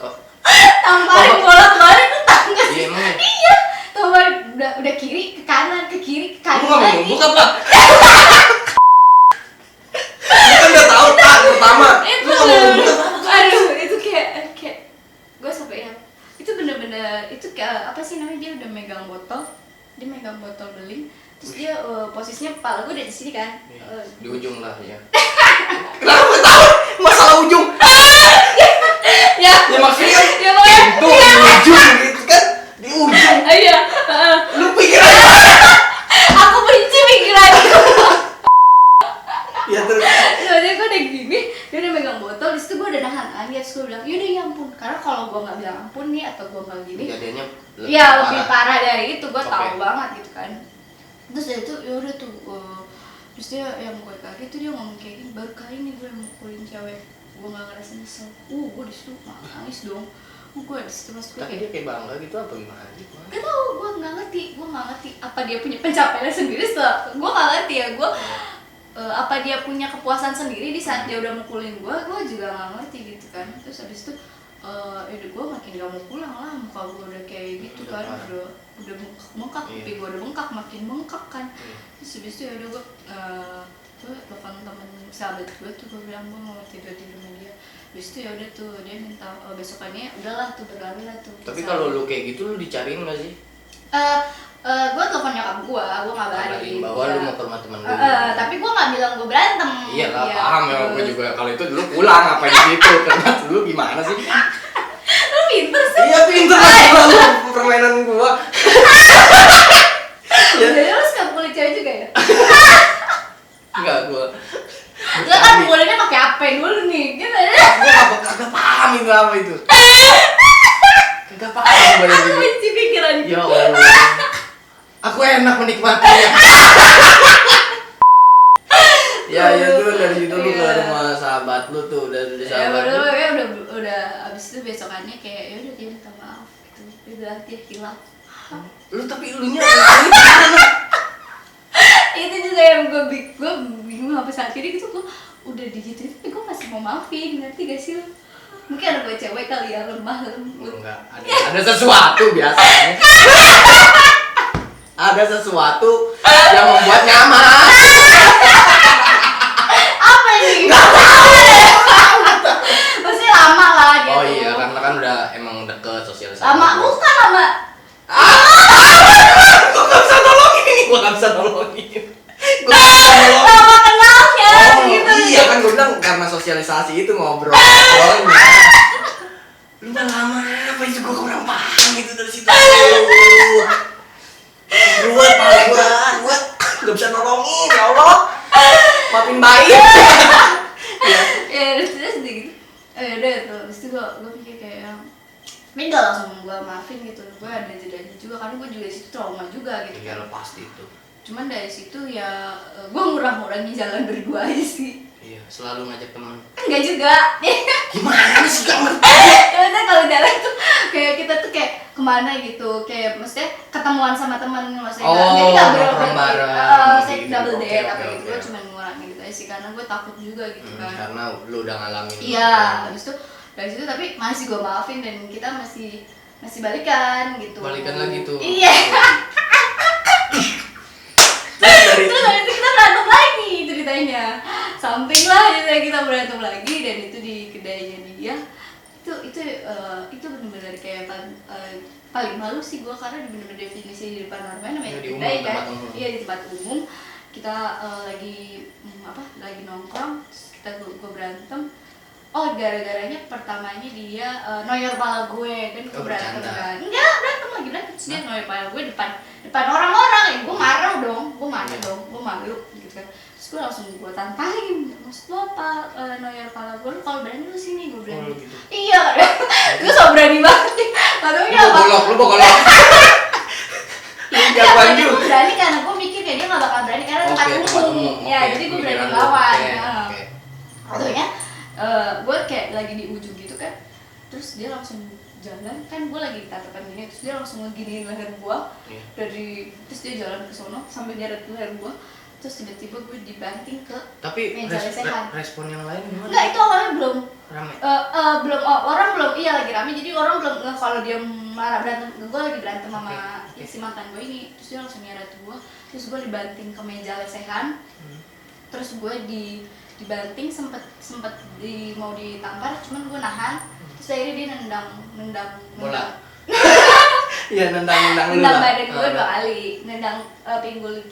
Tamparin bolak-balik lu tahu gak sih? Iya, tamparin udah kiri ke kanan lagi. Lu nggak mau buka Pak? Lu kan udah tahu tak pertama. Lu nggak mau buka? Aduh, itu kayak gue sampai ya itu bener-bener itu kayak apa sih namanya, dia udah megang botol beling. Terus dia posisinya kepala gue udah di sini kan. Di ujung lah ya. Kenapa tahu masalah ujung? Ya maksudnya ya pokoknya itu ujung gitu kan, di ujung. Iya. Lu pikir apa? Aku benci pikiranku. Ya terus. Soalnya gue udah gini, dia udah megang botol, disitu gue udah nahan aja, terus gue bilang, yaudah ya ampun, karena kalau gue nggak bilang ampun nih atau gue nggak gini, Kejadiannya lebih parah dari itu, gue tahu banget gitu kan. Terus dari itu yaudah tuh, terus dia yang gue kaget tuh dia ngomong kayak gini, baru kali ini gue mukulin cewek, gue nggak ngerasa nyesel. Gue disitu nangis dong. Gue disitu mas gue tapi dia kayak bangga gitu apa gimana gitu? Gak tau, gue nggak ngerti apa dia punya pencapaian sendiri setelah gue nggak ngerti ya gue apa dia punya kepuasan sendiri di saat dia udah mukulin gue juga nggak ngerti gitu kan. Terus habis itu udah gue makin gak mau pulang lah, muka gue udah kayak gitu kan, udah bengkak, pipi gue udah makin bengkak kan. Terus habis itu ya udah gue telepon temen sahabat gue tuh, gue bilang gue mau tidur di rumah dia. Habis itu ya udah tuh dia minta besokannya udahlah tuh berlari lah tuh. Tapi kalau lu kayak gitu lu dicariin nggak sih? Gue telepon nyokap gue ngabarin bahwa lu mau ke rumah temen lu. tapi gue nggak bilang gue berantem. Iya lah, paham ya, gue juga kalau itu dulu pulang apa di situ, karena dulu gimana sih? Lu pinter sih. Iya pinter lah lu permainan gue. Jadi lu suka pukulin cewek juga ya? Enggak, gue kan pukulinnya pakai apa dulu nih? Gitu ya? Gue kagak paham itu apa itu. Kagak paham gue dari Aku itu. benci pikiran Ya Allah, aku enak menikmatinya. Ya tuh dari situ lu ke rumah sahabat lu tuh, dari sahabat lu. Ya udah abis itu besokannya kayak ya udah dia minta maaf gitu. Dia bilang dia hilaf. Lu tapi elunya Itu juga yang gue bingung sampai saat ini gitu, gue udah digituin tapi gue masih mau maafin, ngerti gak sih lu? Mungkin ada gue cewek kali ya, lemah lembut. enggak, ada sesuatu biasanya. Ada sesuatu yang membuat nyaman. Apa ini? Maksudnya lama lah gitu. Oh iya, karena kan udah emang deket sosialisasi. Lama bukan lama. Gue gak bisa nolongin ini, gue gak bisa nolongin. Lama kenalnya gitu. Iya kan gue bilang karena sosialisasi itu ngobrol. Lu udah lama apa itu, gue kurang paham gitu dari situ. Gue gak bisa nolongin, ya Allah. Maafin baik. Ya terus gitu. Udah tuh, habis itu gue pikir kayak tapi gak langsung gue maafin gitu, gue ada jedanya juga karena gue juga disitu trauma juga gitu. Iya pasti itu. Cuman dari situ ya gue ngurang-ngurangin jalan berdua aja sih. Iya Iya, selalu ngajak teman. Enggak juga. Gimana sih gak ngerti? Ya maksudnya kalau jalan tuh kayak kita tuh kayak kemana gitu, kayak maksudnya ketemuan sama teman, maksudnya jadi nggak nongkrong bareng. maksudnya Gitu. double Oke, date oke, apa gitu. oke. Gue cuma ngurangin gitu aja sih karena gue takut juga gitu kan. Karena lu udah ngalamin. Iya, habis itu dari situ tapi masih gue maafin dan kita masih balikan gitu. Balikan lagi tuh. Iya. Dari Terus habis itu kita berantem lagi ceritanya. Samping lah gitu kita berantem lagi dan itu di kedainya dia. Itu benar-benar kayak paling malu sih gue karena benar-benar definisi di depan orang namanya di umum, kedai kan. tempat umum. Iya di tempat umum. Kita lagi nongkrong, gue berantem. Oh, gara-garanya pertamanya dia noyor pala gue kan gue berantem bercanda. kan. Enggak, berantem terus dia noyor pala gue depan orang-orang ya. Gue marah dong, gue malu gitu kan. Terus gue langsung gue tantangin, maksud lo apa noyor pala gue, lu kalau berani lu sini, gue berani. Oh, gitu. Iya, gue so berani banget nih. Gak tau Lu bolok. Lu jagoan gue juga. berani karena gue mikir kayak dia gak bakal berani karena tempat Oke, tempat umum. umum. Ya, Oke, jadi gue berani pemikiran lu. lawan. Oke, Ya. oke. Ataunya gue kayak lagi di ujung gitu kan, terus dia langsung jalan kan, gue lagi tatapan gini, terus dia langsung ngeginiin leher gue Iya. terus dia jalan ke sono sambil nyeret leher gue, terus tiba-tiba gue dibanting ke Tapi meja lesehan. respon yang lain gimana? Enggak, itu awalnya belum Rame. orang belum iya lagi rame, jadi orang belum nge kalau dia marah berantem, gue lagi berantem sama Oke. si mantan gue ini, terus dia langsung nyeret gue, terus gue dibanting ke meja lesehan, terus gue dibanting sempet mau ditampar, cuman gue nahan, terus akhirnya dia nendang Bola. Iya, nendang lu lah. badan gue 2 kali, nendang pinggul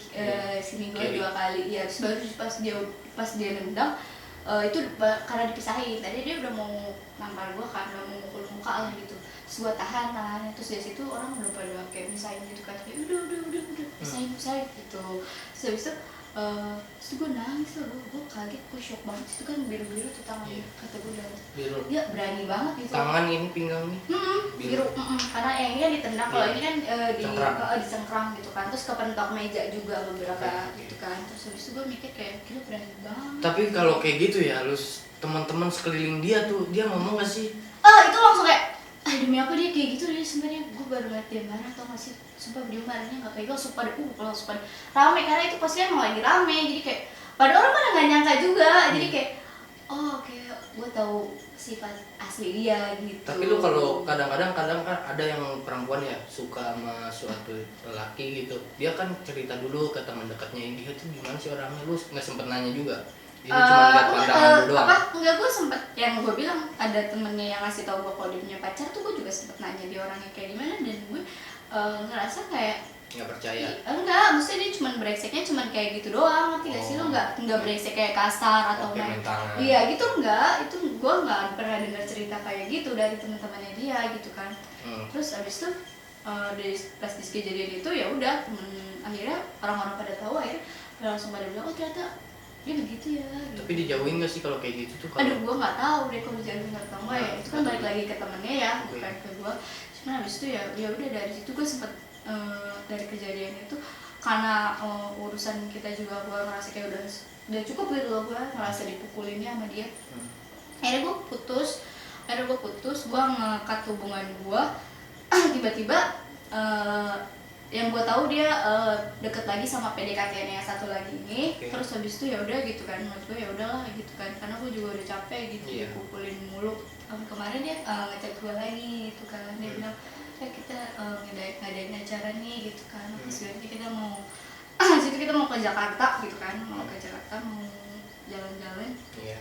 sini gue Kiri. 2 kali, ya terus baru pas dia nendang itu karena dipisahin, tadi dia udah mau nampar gue kan, udah mau mukul muka lah gitu, terus gue tahan tangannya, terus dari situ orang udah pada kayak pisahin gitu kan, kayak udah pisahin gitu, terus habis itu terus gue nangis loh, gue kaget, gue shock banget, itu kan biru-biru tuh tangannya, kata gue udah, Biru. ya berani banget gitu. Tangan ini pinggang nih. Biru, karena yang ini kan ditendang, kalau Iya. ini kan Cengkrang. disengkrang gitu kan, terus kepentok meja juga beberapa Oke. gitu kan, terus habis itu gue mikir kayak gila berani banget. Tapi kalau kayak gitu ya, lu teman-teman sekeliling dia tuh, dia ngomong gak sih? Itu langsung kayak, demi apa dia kayak gitu, dia sebenarnya gue baru ngeliat dia marah, tau gak sih, sumpah dia marahnya gak kayak gue, langsung pada rame, karena itu pasti emang lagi rame, jadi kayak pada orang pada gak nyangka juga, jadi kayak oke, gue tahu sifat asli dia gitu. Tapi lu kalau kadang-kadang kan ada yang perempuan ya suka sama suatu lelaki gitu, dia kan cerita dulu ke teman dekatnya, dia tuh gimana sih orangnya, lu nggak sempet nanya juga? Jadi cuma lihat pandangan lu doang. Enggak, gue sempet, yang gue bilang ada temennya yang ngasih tau gue kalau dia punya pacar tuh, gue juga sempet nanya dia orangnya kayak gimana, dan gue ngerasa kayak Nggak percaya. enggak, maksudnya dia cuma brengseknya cuma kayak gitu doang, ngerti gak sih lo, nggak brengsek kayak kasar atau Oke, main tangan. iya gitu, enggak, itu gue nggak pernah dengar cerita kayak gitu dari teman-temannya dia gitu kan. Terus abis itu pas di kejadian itu ya udah, akhirnya orang-orang pada tahu, akhirnya langsung pada bilang, oh ternyata dia begitu ya gitu. Tapi dijauhin gak sih kalau kayak gitu tuh? Aduh, gue nggak tahu deh kalau dijauhin atau enggak ya, itu kan balik lagi ke temennya ya, bukan ke gue. Cuman abis itu ya udah, dari situ gue sempet dari kejadian itu, karena urusan kita juga gue ngerasa kayak udah cukup gitu loh, gue ngerasa dipukulinnya sama dia. Akhirnya gue putus, gue nge-cut hubungan gue. Tiba-tiba yang gue tahu dia deket lagi sama PDKT-nya yang satu lagi ini. Oke. Terus habis itu ya udah gitu kan, menurut gue ya udahlah gitu kan, karena gue juga udah capek gitu Iya. dipukulin mulu. Kemarin dia ngechat gue lagi gitu kan, dia bilang kita ngadain acara nih gitu kan, terus kita mau situ kita mau ke Jakarta gitu kan, mau jalan-jalan. Iya.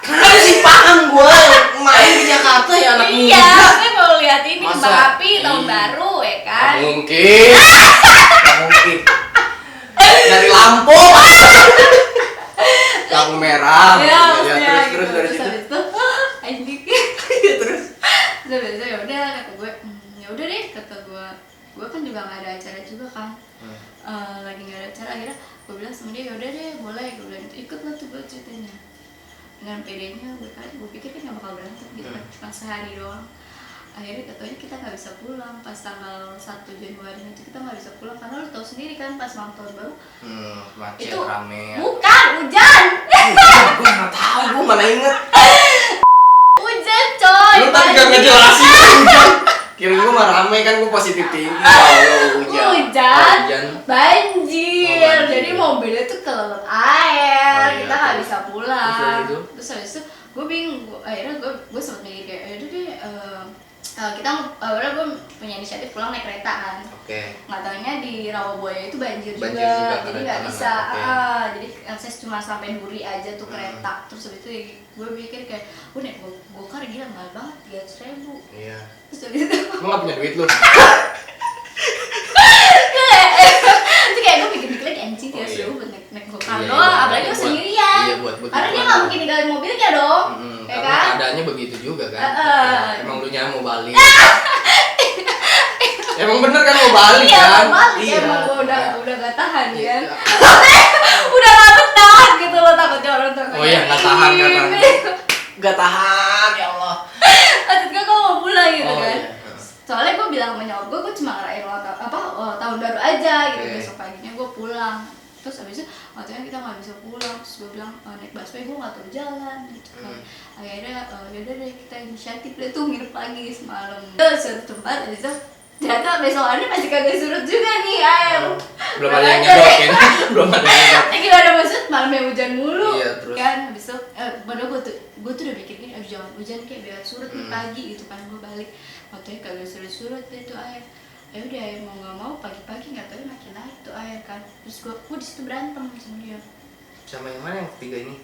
Karena sih paham gue main ke Jakarta ya anak muda. Iya, saya mau lihat ini Masa? kembang api tahun baru ya kan. Nggak mungkin. Nggak mungkin. Dari Lampung. Lampu merah. Terus dari situ. habis itu anjing. Terus. Terus habis itu ya udah, kata gue, ya udah deh, kata gue kan juga nggak ada acara juga kan. Lagi nggak ada acara, akhirnya gue bilang sama dia, ya udah deh boleh, gue bilang itu ikut lah tuh gue ceritanya. Dengan PD-nya gue pikir kan nggak bakal berantem gitu kan, cuma sehari doang. Akhirnya katanya kita nggak bisa pulang pas tanggal 1 Januari itu, kita nggak bisa pulang karena lu tahu sendiri kan pas malam tahun baru Macet itu rame. bukan hujan. mah rame kan, gue positif tinggi. Oh, Hujan, banjir. Oh, banjir. Jadi mobilnya tuh kelelep air, Oh, iya, kita nggak terus? bisa pulang. Terus habis itu? Terus habis itu gue bingung, akhirnya gue sempet mikir kayak, yaudah deh, kita awalnya gue punya inisiatif pulang naik kereta kan. Oke. Nggak taunya di Rawabuaya itu banjir Banjir juga, juga, jadi karena nggak jalanan, bisa. oke. Jadi akses cuma sampai Duri aja tuh kereta. Terus habis itu gue pikir kayak, gue naik gokar gila mahal banget, 300.000. Iya. Terus habis itu Lu nggak punya duit lu? itu kayak gue pikir-pikir lagi anjing Oh, 300.000 iya. buat naik gokar Iya, doang, iya, apalagi gue buat- sendirian. iya, buat Karena dia begituan nggak doang. mungkin ninggalin mobilnya dong, ya Karena kan? keadaannya begitu juga kan. Heeh. Emang lu nya mau balik. Emang bener kan mau balik Iya, kan? mau balik, Iya. emang gue udah gak tahan Iya. kan. Udah gak betah gitu loh, takutnya orang tua Oh iya, nggak tahan, nggak tahan. Gak tahan, ya Allah. Maksudnya gue mau pulang gitu Oh, kan. iya. Soalnya gue bilang sama nyokap gue cuma ngerayain tahun baru aja gitu. Oke. Besok paginya gue pulang. Terus abis itu waktunya kita nggak bisa pulang. Terus gue bilang naik busway gue nggak tahu jalan gitu kan. Akhirnya yaudah deh kita inisiatif deh tuh nginep lagi semalam. Terus suatu tempat abis itu ternyata besokannya masih kagak surut juga nih air. Belum ada yang nyedokin. Belum ada yang nyedok. Gimana maksud malamnya hujan mulu. Iya, terus? Kan habis itu padahal gue tuh udah mikir gini, abis jangan hujan kayak biar surut nih pagi gitu kan. Gue balik waktunya kagak surut deh tuh air. Ya udah mau nggak mau pagi-pagi nggak tahu makin naik tuh air kan. Terus gue di situ berantem sama dia. Sama yang mana yang ketiga ini?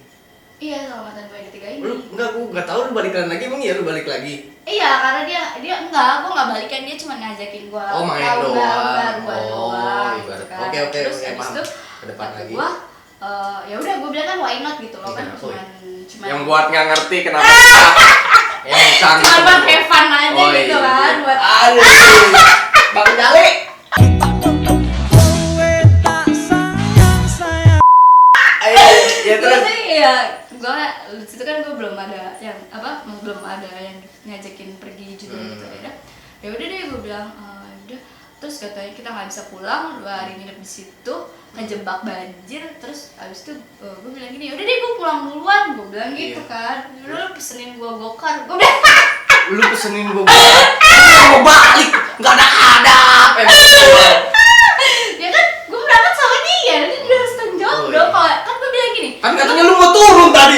Iya, sama mantan gue yang ketiga ini. Lu enggak, gua enggak tahu lu balikan lagi, emang iya lu balik lagi. Iya, karena dia enggak, gue nggak balikan, dia cuma ngajakin gue Oh, main tahun doang. baru-baruan Oh, doang, ibarat. gitu kan. Oke, Terus oke, habis paham. itu Ke depan kata lagi. gue, ya udah gue bilang kan why not gitu loh kan, Iya, oh iya. cuman Yang buat nggak ngerti kenapa. Yang cang. cuma buat have fun aja Oh, gitu iya. kan, buat Aduh. Bang Jali. Ayo, ya terus. terus ya gue di situ kan gue belum ada yang belum ada yang ngajakin pergi juga gitu ya udah deh gue bilang udah. Terus katanya kita nggak bisa pulang, 2 hari nginep di situ, ngejebak banjir. Terus abis itu gue bilang gini, udah deh gue pulang duluan, gue bilang gitu kan. Udah lu pesenin gue gokar, gue bilang Lu pesenin gua mau balik, nggak ada adab emang. ya kan gue berangkat sama dia, nanti dia harus tanggung jawab Oh, dong. iya. Kalau kan gue bilang gini, Kan katanya lu mau turun tadi.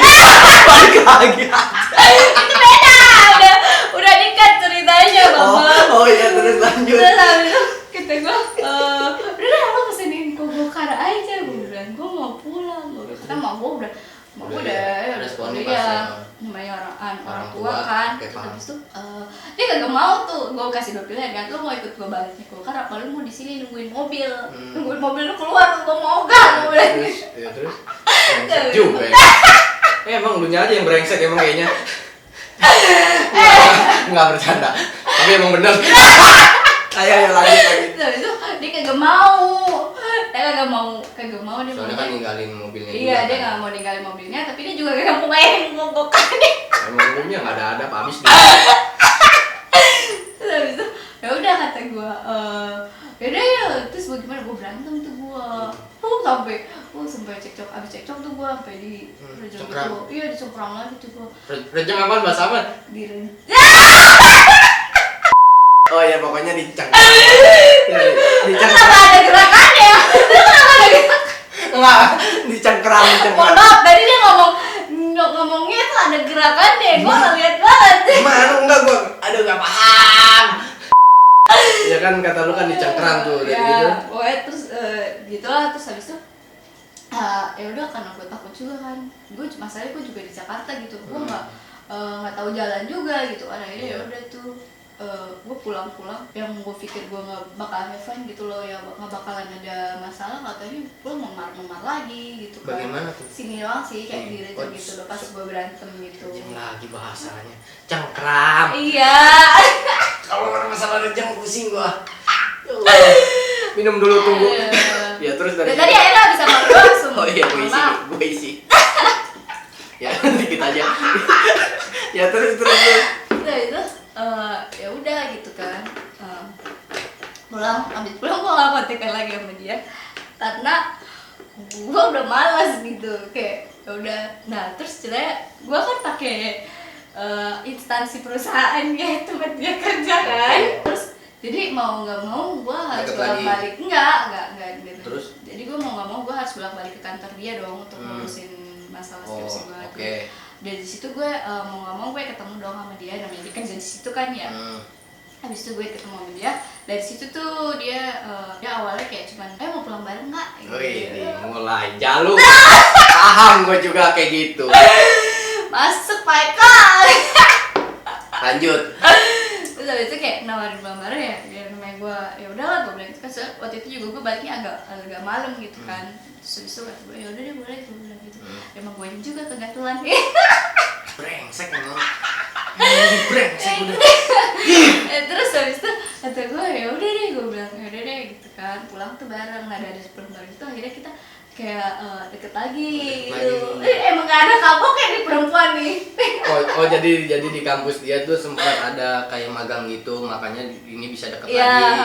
Balik lagi. itu beda, udah dikat ceritanya bapak. Oh iya, terus lanjut. Terus habis itu kata gue, udah deh lo pesenin gue gokar aja. Gue bilang gue mau pulang. Karena mau gue udah responnya ya, pasti, namanya orang orang tua tua, kan. oke, paham. Habis itu dia kagak mau tuh. Gue kasih 2 pilihan kan, lo mau ikut gue balik nih gokar apa lo mau di sini nungguin mobil. Nungguin mobil lo keluar, gue mau gak? Gue bilang Terus, ya terus. Brengsek juga ya. Emang lu nya aja yang brengsek emang kayaknya. Enggak bercanda. Tapi emang bener. Ayo lanjut lagi. Terus habis itu dia kagak mau. Dia kagak mau dia Soalnya mau. kan ninggalin mobilnya Iya, juga dia kan. nggak mau ninggalin mobilnya, tapi dia juga gak mau main gokarnya. Emang mobilnya nggak ada adab habis dia. Terus habis itu, ya udah kata gue, yaudah ya, terus bagaimana gue berantem tuh gue, sampai cekcok, abis cekcok tuh gue sampai di rejang cengkram. gitu, iya di cengkram lagi tuh gue, Rejeng apaan bahasa apa? di Oh ya pokoknya dicengkram. Dicengkram. Kenapa ada gerakannya? Kenapa ada gerakan? Enggak, dicengkram, Mohon dicengkram. maaf, tadi dia ngomongnya tuh ada gerakannya, gue nggak lihat banget. Gimana enggak gua? Aduh enggak paham. Ya kan kata lu kan dicengkram tuh dari Ya, gitu. pokoknya terus gitu lah, terus habis itu ya udah karena gue takut juga kan, masalahnya gue juga di Jakarta gitu, gue nggak tahu jalan juga gitu, akhirnya ya udah tuh gue pulang yang gue pikir gue nggak bakal have fun gitu loh, ya nggak bakalan ada masalah, katanya pulang memar lagi gitu kan. Bagaimana tuh? Sini doang sih kayak di Oh, Rejang gitu loh, pas gue berantem gitu. Rejeng lagi bahasanya. Cengkram. Iya. Kalau ada masalah rejeng pusing gua. Ya Allah. Minum dulu tunggu. Ya terus dari Dan tadi akhirnya bisa malu langsung. Oh iya, Mohon maaf. gue isi. Ya, dikit aja. Ya terus. Udah itu ya udah gitu kan. Abis pulang gue gak kontekan lagi sama dia karena gue udah malas gitu, kayak ya udah. Nah terus ceritanya gue kan pakai instansi perusahaan ya tempat dia kerja kan, terus Jadi mau nggak mau gue harus Deket bolak lagi. balik, enggak gitu. Terus? Jadi gue mau nggak mau gue harus bolak balik ke kantor dia dong untuk ngurusin masalah skripsi gue. Oke. Dari situ gue mau nggak mau gue ketemu dong sama dia, namanya dia kan dari situ kan ya. Habis itu gue ketemu sama dia, dari situ tuh dia awalnya kayak cuman mau pulang bareng nggak? Wih, mulai jalur. Paham gue juga kayak gitu. Masuk Pak Eka. Lanjut. Terus habis itu kayak nawarin pulang bareng ya namanya gue ya udahlah gue bilang itu kan waktu itu juga gue baliknya agak malam gitu kan. Terus habis itu kata gue ya udah deh boleh gue bilang gitu. Emang gue juga kegatelan. Brengsek emang. Brengsek udah. Terus habis itu kata gue ya udah deh gue bilang ya udah deh gitu kan pulang tuh bareng. Nah dari pulang bareng itu akhirnya kita kayak deket lagi gitu. Emang gak ada kapok kayak di perempuan nih. Oh jadi di kampus dia tuh sempat ada kayak magang gitu, makanya ini bisa deket Iya, lagi.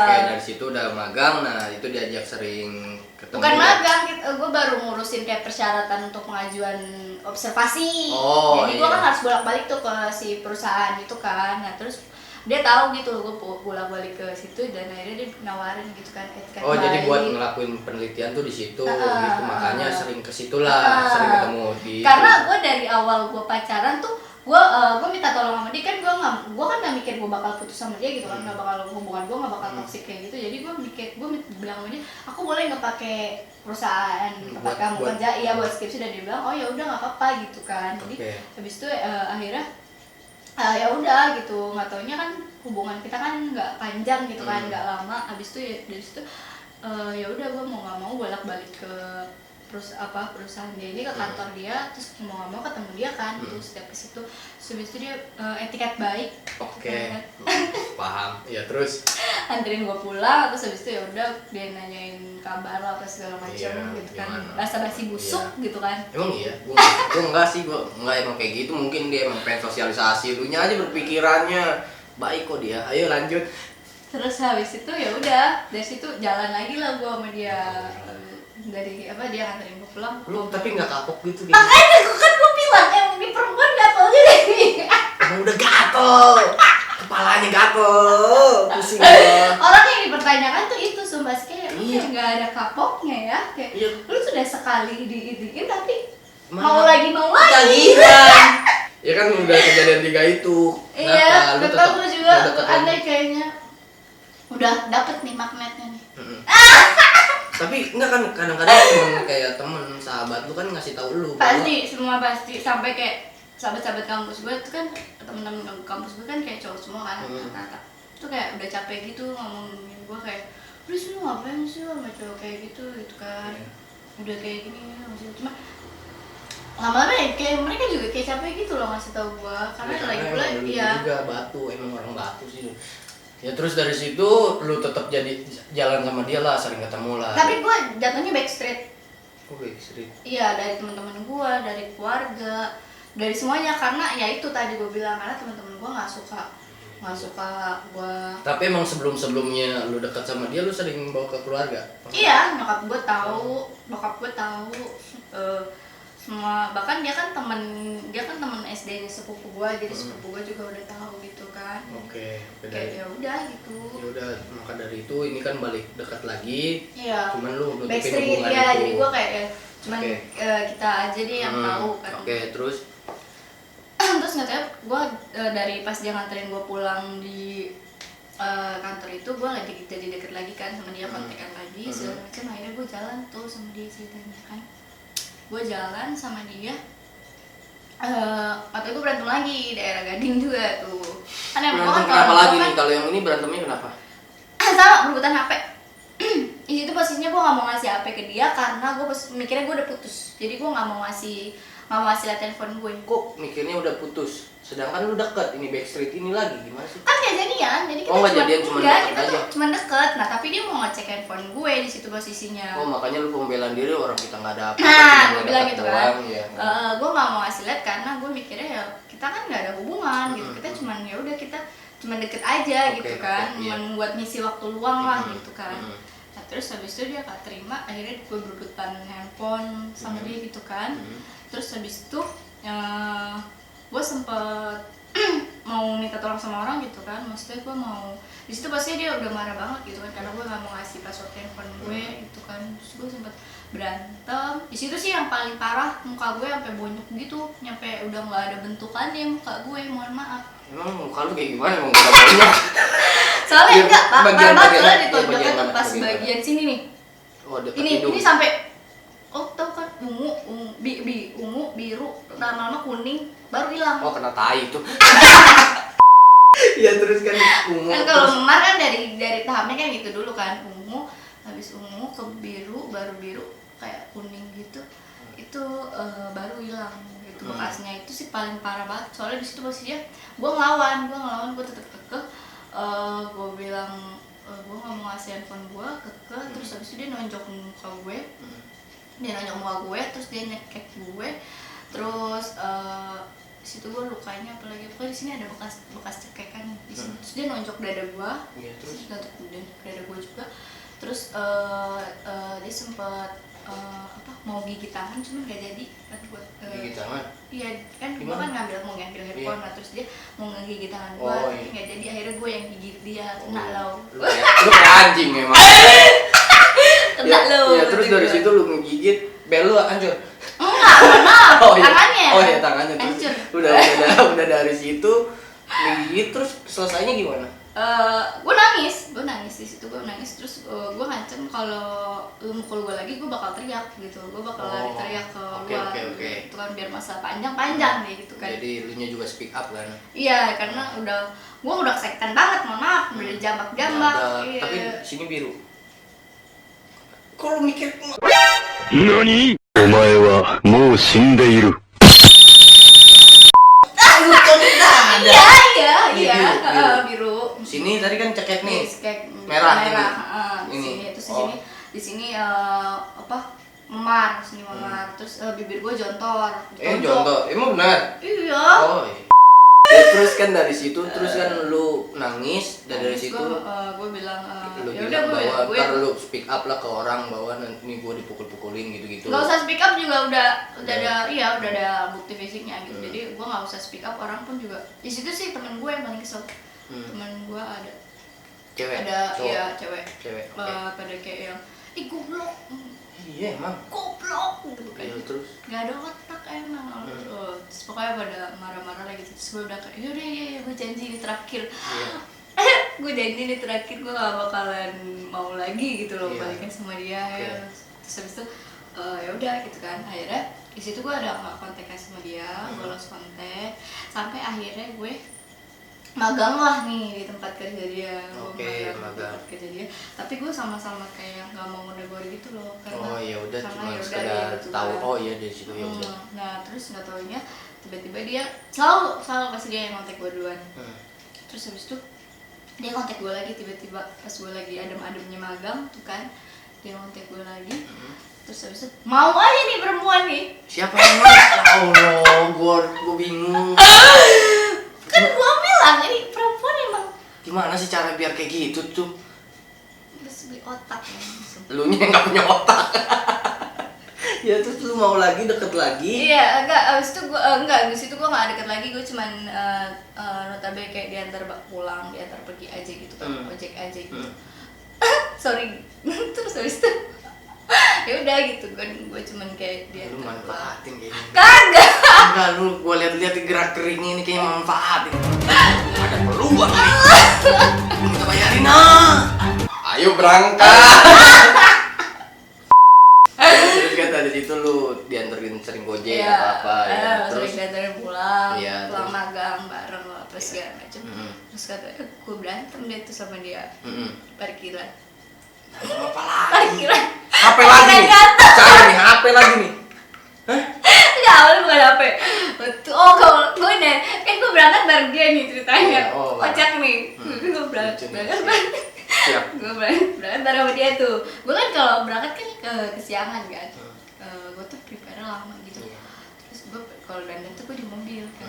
Kayak dari situ udah magang, nah itu diajak sering ketemu. Bukan magang, gue baru ngurusin kayak persyaratan untuk pengajuan observasi. Oh, jadi gue iya. kan harus bolak-balik tuh ke si perusahaan itu kan. Nah terus dia tahu gitu gue bolak-balik ke situ dan akhirnya dia nawarin gitu kan etikat Oh jadi baik. buat ngelakuin penelitian tuh di situ, gitu makanya sering ke situ lah, sering ketemu di. Karena gue dari awal gue pacaran tuh gue minta tolong sama dia kan gue kan nggak mikir gue bakal putus sama dia gitu kan, nggak bakal hubungan gue nggak bakal toksik kayak gitu. Jadi gue bilang sama dia aku boleh nggak pakai perusahaan tempat kamu kerja iya buat skripsi, dan dia bilang oh ya udah nggak apa-apa gitu kan. Jadi habis itu akhirnya ya udah gitu, nggak taunya kan hubungan kita kan nggak panjang gitu kan, nggak lama. Habis itu ya dari situ ya udah gue mau nggak mau bolak-balik ke perusahaan dia ini, ke kantor dia, terus mau nggak mau ketemu dia kan gitu setiap ke situ. Habis itu dia etikat baik. Oke. Paham. Ya terus. Anterin gue pulang, terus habis itu ya udah dia nanyain kabar apa segala macam gitu kan, basa-basi busuk gitu kan. Emang iya, gue enggak sih, gue enggak emang kayak gitu. Mungkin dia emang pengen sosialisasi, lu nya aja berpikirannya baik kok dia. Ayo lanjut. Terus habis itu ya udah dari situ jalan lagi lah gue sama dia. Dari dia nganterin gue pulang. Lu tapi nggak kapok gitu? Makanya gue bilang emang di perempuan gatel aja deh. Emang udah gatel, kepalanya gatel, pusing gua. Orang yang dipertanyakan tuh itu sumpah kayak Iya. nggak ada kapoknya ya, kayak Iya. lu sudah sekali diidikin tapi Mana? mau lagi Kegiatan. Ya kan udah kejadian 3 itu. Iya, Lu betul tetap gue juga mau deket aneh lagi? kayaknya udah dapet nih magnetnya nih. Tapi enggak kan kadang-kadang temen kayak temen sahabat lu kan ngasih tahu lu. Semua pasti sampai kayak sahabat-sahabat kampus gue itu kan temen-temen kampus gue kan kayak cowok semua kan rata-rata itu kayak udah capek gitu ngomongin gue kayak udah sih lu ngapain sih lu sama cowok kayak gitu kan udah kayak gini maksudnya cuma lama-lama ya kayak mereka juga kayak capek gitu loh ngasih tahu gue karena lagi pula iya juga batu, emang orang batu sih. Ya terus dari situ lu tetap jadi jalan sama dia lah, sering ketemu lah. tapi gue jatuhnya backstreet. Oh, backstreet. Iya, dari teman-teman gue, dari keluarga, dari semuanya, karena ya itu tadi gue bilang karena teman-teman gue nggak suka gue. Tapi emang sebelumnya lu dekat sama dia, lu sering bawa ke keluarga? Iya, nyokap gue tahu, bokap gue tahu, semua, bahkan dia kan teman SD-nya sepupu gue, jadi sepupu gue juga udah tahu gitu kan. Oke, kayak ya udah gitu. Ya udah, maka dari itu ini kan balik dekat lagi. Iya. Cuman lu nutupin backstreet hubungan ya, itu. jadi gue kayak cuman Oke. kita aja deh yang tahu kan. Oke, terus Terus nggak tahu gue dari pas dia nganterin gue pulang di kantor itu gue lagi jadi deket lagi kan sama dia, kontekan lagi segala macam. Akhirnya gue jalan tuh sama dia ceritanya kan, gue jalan sama dia. Waktu itu berantem lagi di daerah Gading juga tuh kan yang berantem kenapa lagi nih? Kalau yang ini berantemnya kenapa? sama berebutan HP. Di situ posisinya gue nggak mau ngasih HP ke dia karena gue mikirnya gue udah putus, jadi gue nggak mau ngasih lihat telepon gue. Kok mikirnya udah putus? Sedangkan lu deket, ini backstreet ini lagi gimana sih? Kan gak jadian, jadi kita Oh, nggak jadian, cuma deket kita aja. tuh cuma deket. Nah tapi dia mau ngecek handphone gue di situ posisinya. Oh, makanya lu pembelaan diri, orang kita nggak ada apa-apa. Nah, cuma gue bilang dekat gitu doang, kan. ya. Gue nggak mau ngasih lihat karena gue mikirnya ya kita kan nggak ada hubungan gitu. Kita cuman ya udah kita cuman deket aja gitu kan, iya. buat ngisi waktu luang lah gitu kan. Nah, terus habis itu dia gak terima, akhirnya gue berebutan handphone sama dia gitu kan. Terus habis itu gue sempet mau minta tolong sama orang gitu kan, maksudnya gue mau di situ pasti dia udah marah banget gitu kan, karena gue nggak mau ngasih password handphone gue gitu kan. Terus gue sempet berantem di situ sih. Yang paling parah muka gue sampai bonyok gitu, nyampe udah nggak ada bentukannya muka gue, mohon maaf. Emang muka lu kayak gimana, emang gak banyak? Soalnya Iya, enggak parah bagian- banget, bagian- soalnya iya, ditonjoknya bagian tuh mana? pas Bagian mana? bagian sini nih. Oh, dekat Ini hidung. sampai tau kan ungu ungu biru lama-lama kuning baru hilang. Oh, kena tai itu. Ya terus kan ungu. Kan kalau terus memar kan dari tahapnya kan gitu dulu kan, ungu, habis ungu ke biru, baru biru kayak kuning gitu. Itu baru hilang gitu bekasnya. Itu sih paling parah banget. Soalnya di situ posisinya gue ngelawan, gue tetep kekeh. Gue bilang gue nggak mau ngasih handphone gue, kekeh. Terus habis itu dia nonjok muka gue, terus dia nyekek gue, terus di situ gue lukanya apalagi di sini ada bekas cekekan di sini. Terus dia nonjok dada gue, Iya, terus nonjok dada gue juga. Terus dia sempat mau gigit tangan, cuman gak jadi kan gue. gigi tangan. Iya kan, gue Gimana? kan mau ngambil handphone, nah, terus dia mau ngegigit tangan gue, Oh, tapi iya. nggak jadi. Akhirnya gue yang gigit dia, kena lo. Lu kayak anjing memang. Kena lo. Ya terus dari situ lu ngegigit, bel lu hancur. Enggak, mana? Oh, iya. Tangannya. Oh iya, tangannya terus. Hancur. Udah dari situ ngegigit, terus selesainya gimana? Gue nangis di situ, gue nangis. Terus gue ngancem kalau lu mukul gue lagi, gue bakal teriak gitu. Gue bakal lari teriak ke luar. Oke. Itu kan biar masalah panjang nih gitu kan. Jadi lu nya juga speak up kan? Iya, karena gue udah kesakitan banget, mohon maaf, udah jambak-jambak. Iya. Tapi sini biru. Kok lu mikir? 何お前はもう死んでいる。 Iya, biru. Sini tadi kan cekek nih. Kayak Merah ini. Di Ini. sini, terus Oh. di sini memar, sini memar. Terus bibir gue jontor. Jonto, emang benar? Iya. Oh iya. Ya, terus kan dari situ, terus kan lu nangis, dan dari situ gue bilang lu ya udah bilang bahwa gue ntar lu speak up lah ke orang bahwa nanti gue dipukul-pukulin gitu-gitu. nggak usah speak up juga, udah ada bukti fisiknya gitu. Jadi gue nggak usah speak up, orang pun juga di situ sih. Temen gue yang paling kesel. Temen gue ada Cewek? ada Cowok? iya cewek. Cewek, oke. Pada kayak yang goblok, Iya emang. goblok gitu kan. Iya terus. Gak ada otak emang. Terus pokoknya pada marah-marah lagi. Terus gue udah kayak yaudah iya gue janji ini terakhir. Iya. Gue janji ini terakhir, gue gak bakalan mau lagi gitu loh. Iya. Balikan sama dia. Oke. Ya. Terus habis itu ya udah gitu kan. Akhirnya di situ gue ada nggak kontekan sama dia. Gue lost kontak sampai akhirnya gue magang lah nih di tempat kerja dia. Oke, Gue magang. di tempat kerja dia. Tapi gue sama-sama kayak nggak mau menegur gitu loh, karena Oh ya udah karena cuma ya udah sekedar gitu tahu. kan. Oh iya dari situ ya udah. Nah terus nggak taunya tiba-tiba dia selalu pasti dia yang kontak gue duluan. Terus habis itu dia kontak gue lagi tiba-tiba pas gue lagi adem-ademnya magang tuh kan, dia kontak gue lagi. Terus habis itu mau aja nih perempuan nih. Siapa yang mau? Ya Allah, gue bingung. Kan gue bilang ini perempuan emang Gimana sih cara biar kayak gitu tuh? harus beli otak ya langsung. Lu nya nggak punya otak. Ya terus lu mau lagi deket lagi? Iya, enggak, abis itu gue enggak, abis itu gue nggak deket lagi, gue cuman notabene kayak diantar pulang, diantar pergi aja gitu kan, ojek aja gitu. Sorry, terus abis itu ya udah gitu kan, gue cuman kayak Lu diantar pulang. manfaatin kayaknya. Kagak. Enggak, lu gua lihat-lihat di gerak geriknya ini kayaknya manfaatin. Ada peluang nih. Kita bayarin Ayo berangkat. Terus kan dari situ lu dianterin sering gojek apa ya. Terus Terus diantarin pulang, Iya, pulang terus. magang bareng apa segala macam. Terus kata gue berantem deh tuh sama dia, parkiran. apa lagi? Parkiran. HP lagi nih. Saya nih HP lagi nih. Enggak, awalnya bukan HP. Betul. Oh, kalau gue nih, kan gue berangkat bareng dia nih ceritanya. Oh, Kocak nih. Gue berangkat bareng. Siap. Gue berangkat bareng sama dia tuh. Gue kan kalau berangkat kan kesiangan kan. Gue tuh prepare lama gitu. Terus gue kalau dandan tuh gue di mobil kan.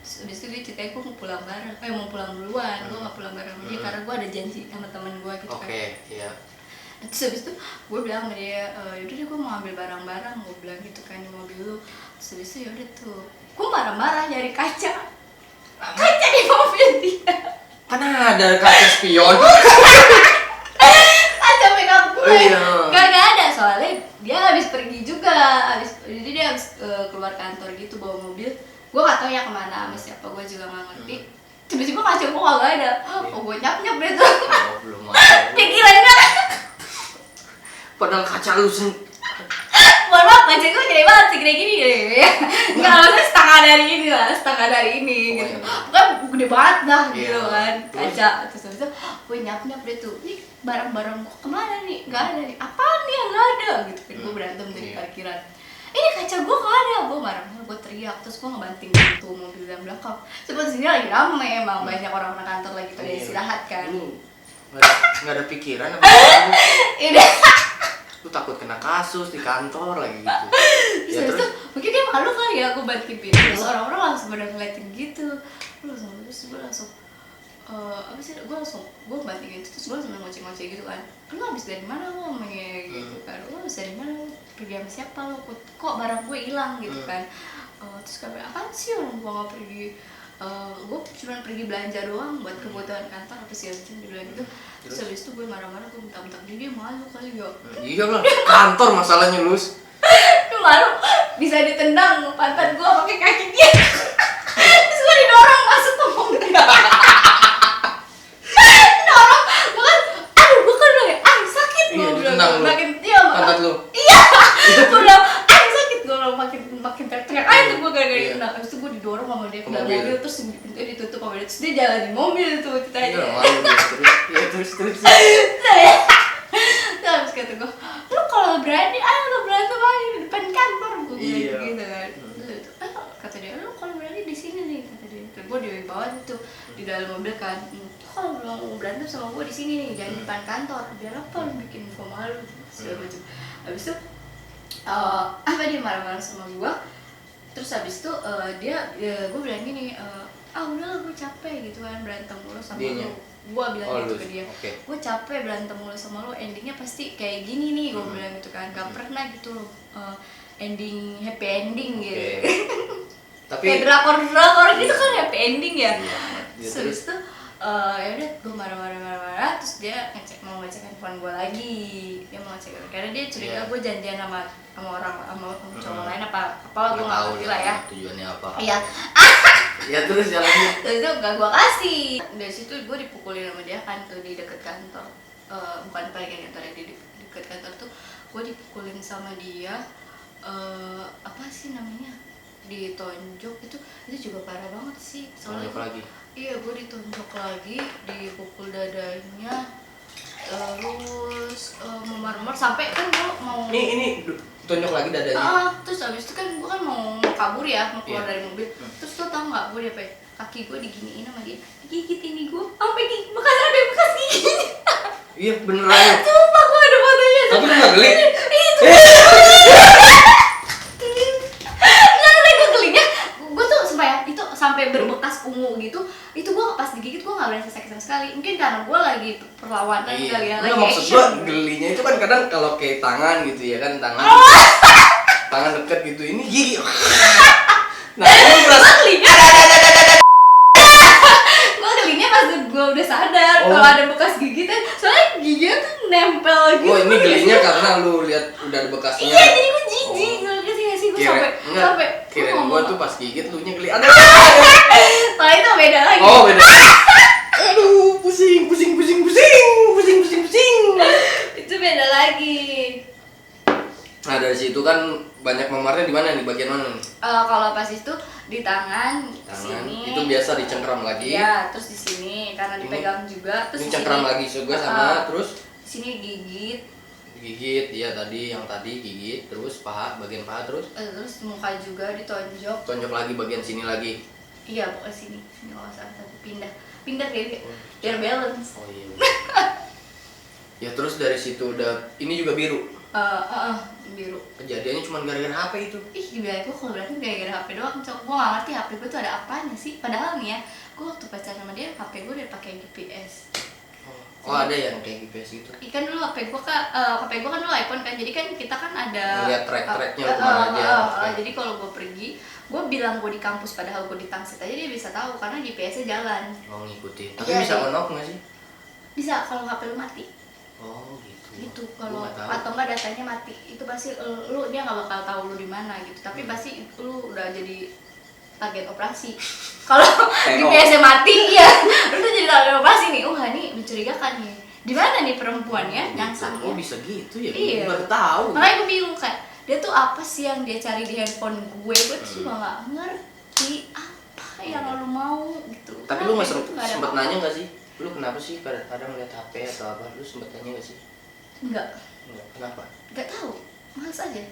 Terus udah itu dia ceritain gue mau pulang bareng. Mau pulang duluan. Gue gak pulang bareng sama dia karena gue ada janji sama teman gue gitu kan. Oke, iya. Terus habis itu gue bilang sama dia, yaudah deh gue mau ambil barang-barang, gue bilang gitu kan di mobil lu. Terus habis itu yaudah tuh, gue marah-marah nyari kaca di mobil dia. Kan ada kaca spion. Kaca makeup gue. Oh, iya. Gak ada soalnya dia habis pergi juga, jadi dia habis keluar kantor gitu bawa mobil. Gue gak tau ya kemana sama siapa, gue juga gak ngerti. Tiba-tiba kaca gue gak ada. Oh gue nyap-nyap deh tuh. Oh, belum masuk. Pikirannya. Padahal kaca lu Mohon maaf, kaca gue gede banget segede gini deh. Enggak, maksudnya setengah dari ini lah, setengah dari ini gitu. Kan gede banget dah gitu kan, kaca. Terus habis itu gue nyap-nyap deh tuh, nih barang-barang gue kemana nih? Gak ada nih, apaan nih yang gak ada? Gitu kan, gue berantem dari parkiran. Ini kaca gue gak ada, gue marah-marah, gue teriak. Terus gue ngebanting pintu mobil yang belakang. Seperti sini lagi rame emang, banyak orang-orang kantor lagi pada istirahat kan. nggak ada pikiran apa? Udah. Lu takut kena kasus di kantor lagi gitu. Terus habis itu mungkin dia malu kali ya aku banting pintu, terus orang-orang langsung pada ngeliatin gitu. Terus gue langsung apa sih, gue bantingin itu, terus gue langsung ngoceh-ngoceh gitu kan. Lu habis dari mana lo ngomongnya gitu kan, lu habis dari mana, lu pergi sama siapa lo, kok barang gue hilang gitu kan. Terus kata apaan sih, orang gue gak pergi, gue cuma pergi belanja doang buat kebutuhan kantor apa sih macam dibilang gitu. Terus habis itu gue marah-marah, gue bentak-bentak dia malu kali ya. Iya lah, kantor masalahnya Lus. Itu malu, bisa ditendang pantat gue pakai kaki dia. Terus gue didorong masuk ke mobil. Didorong, gue kan, aduh gue kan bilang, sakit gue bilang. Ditendang lu. Makin dia Pantat lu. Iya, gue bilang, sakit gue bilang, makin teriak aja tuh gue gara-gara ditendang. Habis itu gue didorong sama dia ke dalam mobil, terus pintunya ditutup sama dia, terus dia jalan di mobil tuh ceritanya. Iya, malu dia terus. Terus kata gue, lu kalau berani, ayo lu berantem aja di depan kantor, gue bilang gitu kan. Kata dia, lu kalau berani di sini nih, kata dia. Terus gue dibawa tuh di dalam mobil kan. Kalau mau berantem sama gue di sini nih, jangan di depan kantor. Biar apa lu bikin gue malu, segala macam. Habis itu dia marah-marah sama gue. Terus habis itu gue bilang gini, udah gue capek gitu kan berantem mulu sama lu. Gue bilang gitu ke dia, gue capek berantem mulu sama lu, endingnya pasti kayak gini nih, gue bilang gitu kan. Gak pernah gitu loh ending happy ending gitu. Tapi kayak drakor gitu kan happy ending ya. Terus tuh ya udah gue marah-marah, terus dia mau ngecek handphone gue lagi. Dia mau ngecek karena dia curiga gue janjian sama orang, sama cowok lain apa gue nggak ngerti lah ya tujuannya apa. Iya. Ya terus jalannya. Terus itu gak gue kasih. Dari situ gue dipukulin sama dia kan tuh di deket kantor. Bukan paling kantor ya, di deket kantor tuh gue dipukulin sama dia. Apa sih namanya, ditonjok itu juga parah banget sih. Soalnya lagi. Iya, gue ditonjok lagi, dipukul dadanya, terus memar-memar sampai kan gue mau ini tonjok lagi dadanya. Terus habis itu kan gue kan mau kabur ya, mau keluar dari mobil. Terus lo tau nggak gue dia kaki gue diginiin sama dia, gigit ini gue sampai bekas ada bekas gigi. Iya beneran. Sumpah gue ada fotonya. Tapi lu nggak geli? Itu. Nggak gue gelinya, gue tuh sampai berbekas ungu gitu. Itu gue pas digigit gue nggak berasa sakit sama sekali. Mungkin karena gue lagi perlawanan kali ya, lagi maksud action. gue gelinya itu kan kadang kalau kayak tangan gitu ya kan, tangan deket gitu, ini gigi. Nah lu merasa gue gelinya pas gue udah sadar kalau ada bekas gigi tuh, soalnya giginya tuh nempel gitu. Oh ini gelinya karena lu lihat udah ada bekasnya. Iya, jadi gue jijik, nggak sih gue sampai kirain gue tuh pas gigit lu nya geli. Ada. Kalau itu beda lagi. Oh beda. Aduh pusing. Itu beda lagi. Nah dari situ kan banyak memarnya di mana nih, bagian mana nih? Kalau pas itu di tangan, sini. Itu biasa dicengkram lagi. Iya, terus di sini karena dipegang juga, terus ini di cengkram sini, lagi juga sama terus di sini gigit, ya tadi gigit, terus bagian paha terus muka juga ditonjok. tonjok lagi bagian sini lagi. Iya, pokoknya sini kalau salah satu pindah biar balance. Oh iya. Ya terus dari situ udah ini juga biru. Biru. Kejadiannya cuma gara-gara HP itu. Ih, gila, gue kalau berarti gara-gara HP doang, gue gak ngerti HP gue tuh ada apanya sih. Padahal nih ya, gue waktu pacaran sama dia, HP gue udah pakai GPS. Oh ada yang kayak GPS gitu. Ikan dulu HP gua kan dulu iPhone kan, jadi kan kita kan ada Ngeliat track-tracknya lu kemana aja. jadi kalau gua pergi, gua bilang gua di kampus padahal gua di Tangsit aja dia bisa tahu karena GPS-nya jalan. Oh ngikutin. Tapi Iya, bisa iya. on off nggak sih? Bisa kalau HP lu mati. Oh gitu. Gitu kalau Gua nggak tahu. atau enggak datanya mati. Itu pasti lu dia nggak bakal tahu lu di mana gitu. Tapi pasti lu udah jadi target operasi. Kalau GPS-nya mati ya, lu udah jadi target operasi nih. Oh, ini mencurigakan nih. Di mana nih perempuannya nyangsangnya? Oh bisa gitu ya? Iya. Gua baru tahu. Makanya gue bingung kan, dia tuh apa sih yang dia cari di handphone gue tuh juga nggak ngerti apa yang lu mau gitu. Tapi lu nggak Kenapa itu nggak ada sempet apa-apa? nanya nggak sih? Lu kenapa sih kadang ngeliat HP atau apa? Lu sempet nanya nggak sih? Enggak, Enggak. Kenapa? nggak tahu, males aja.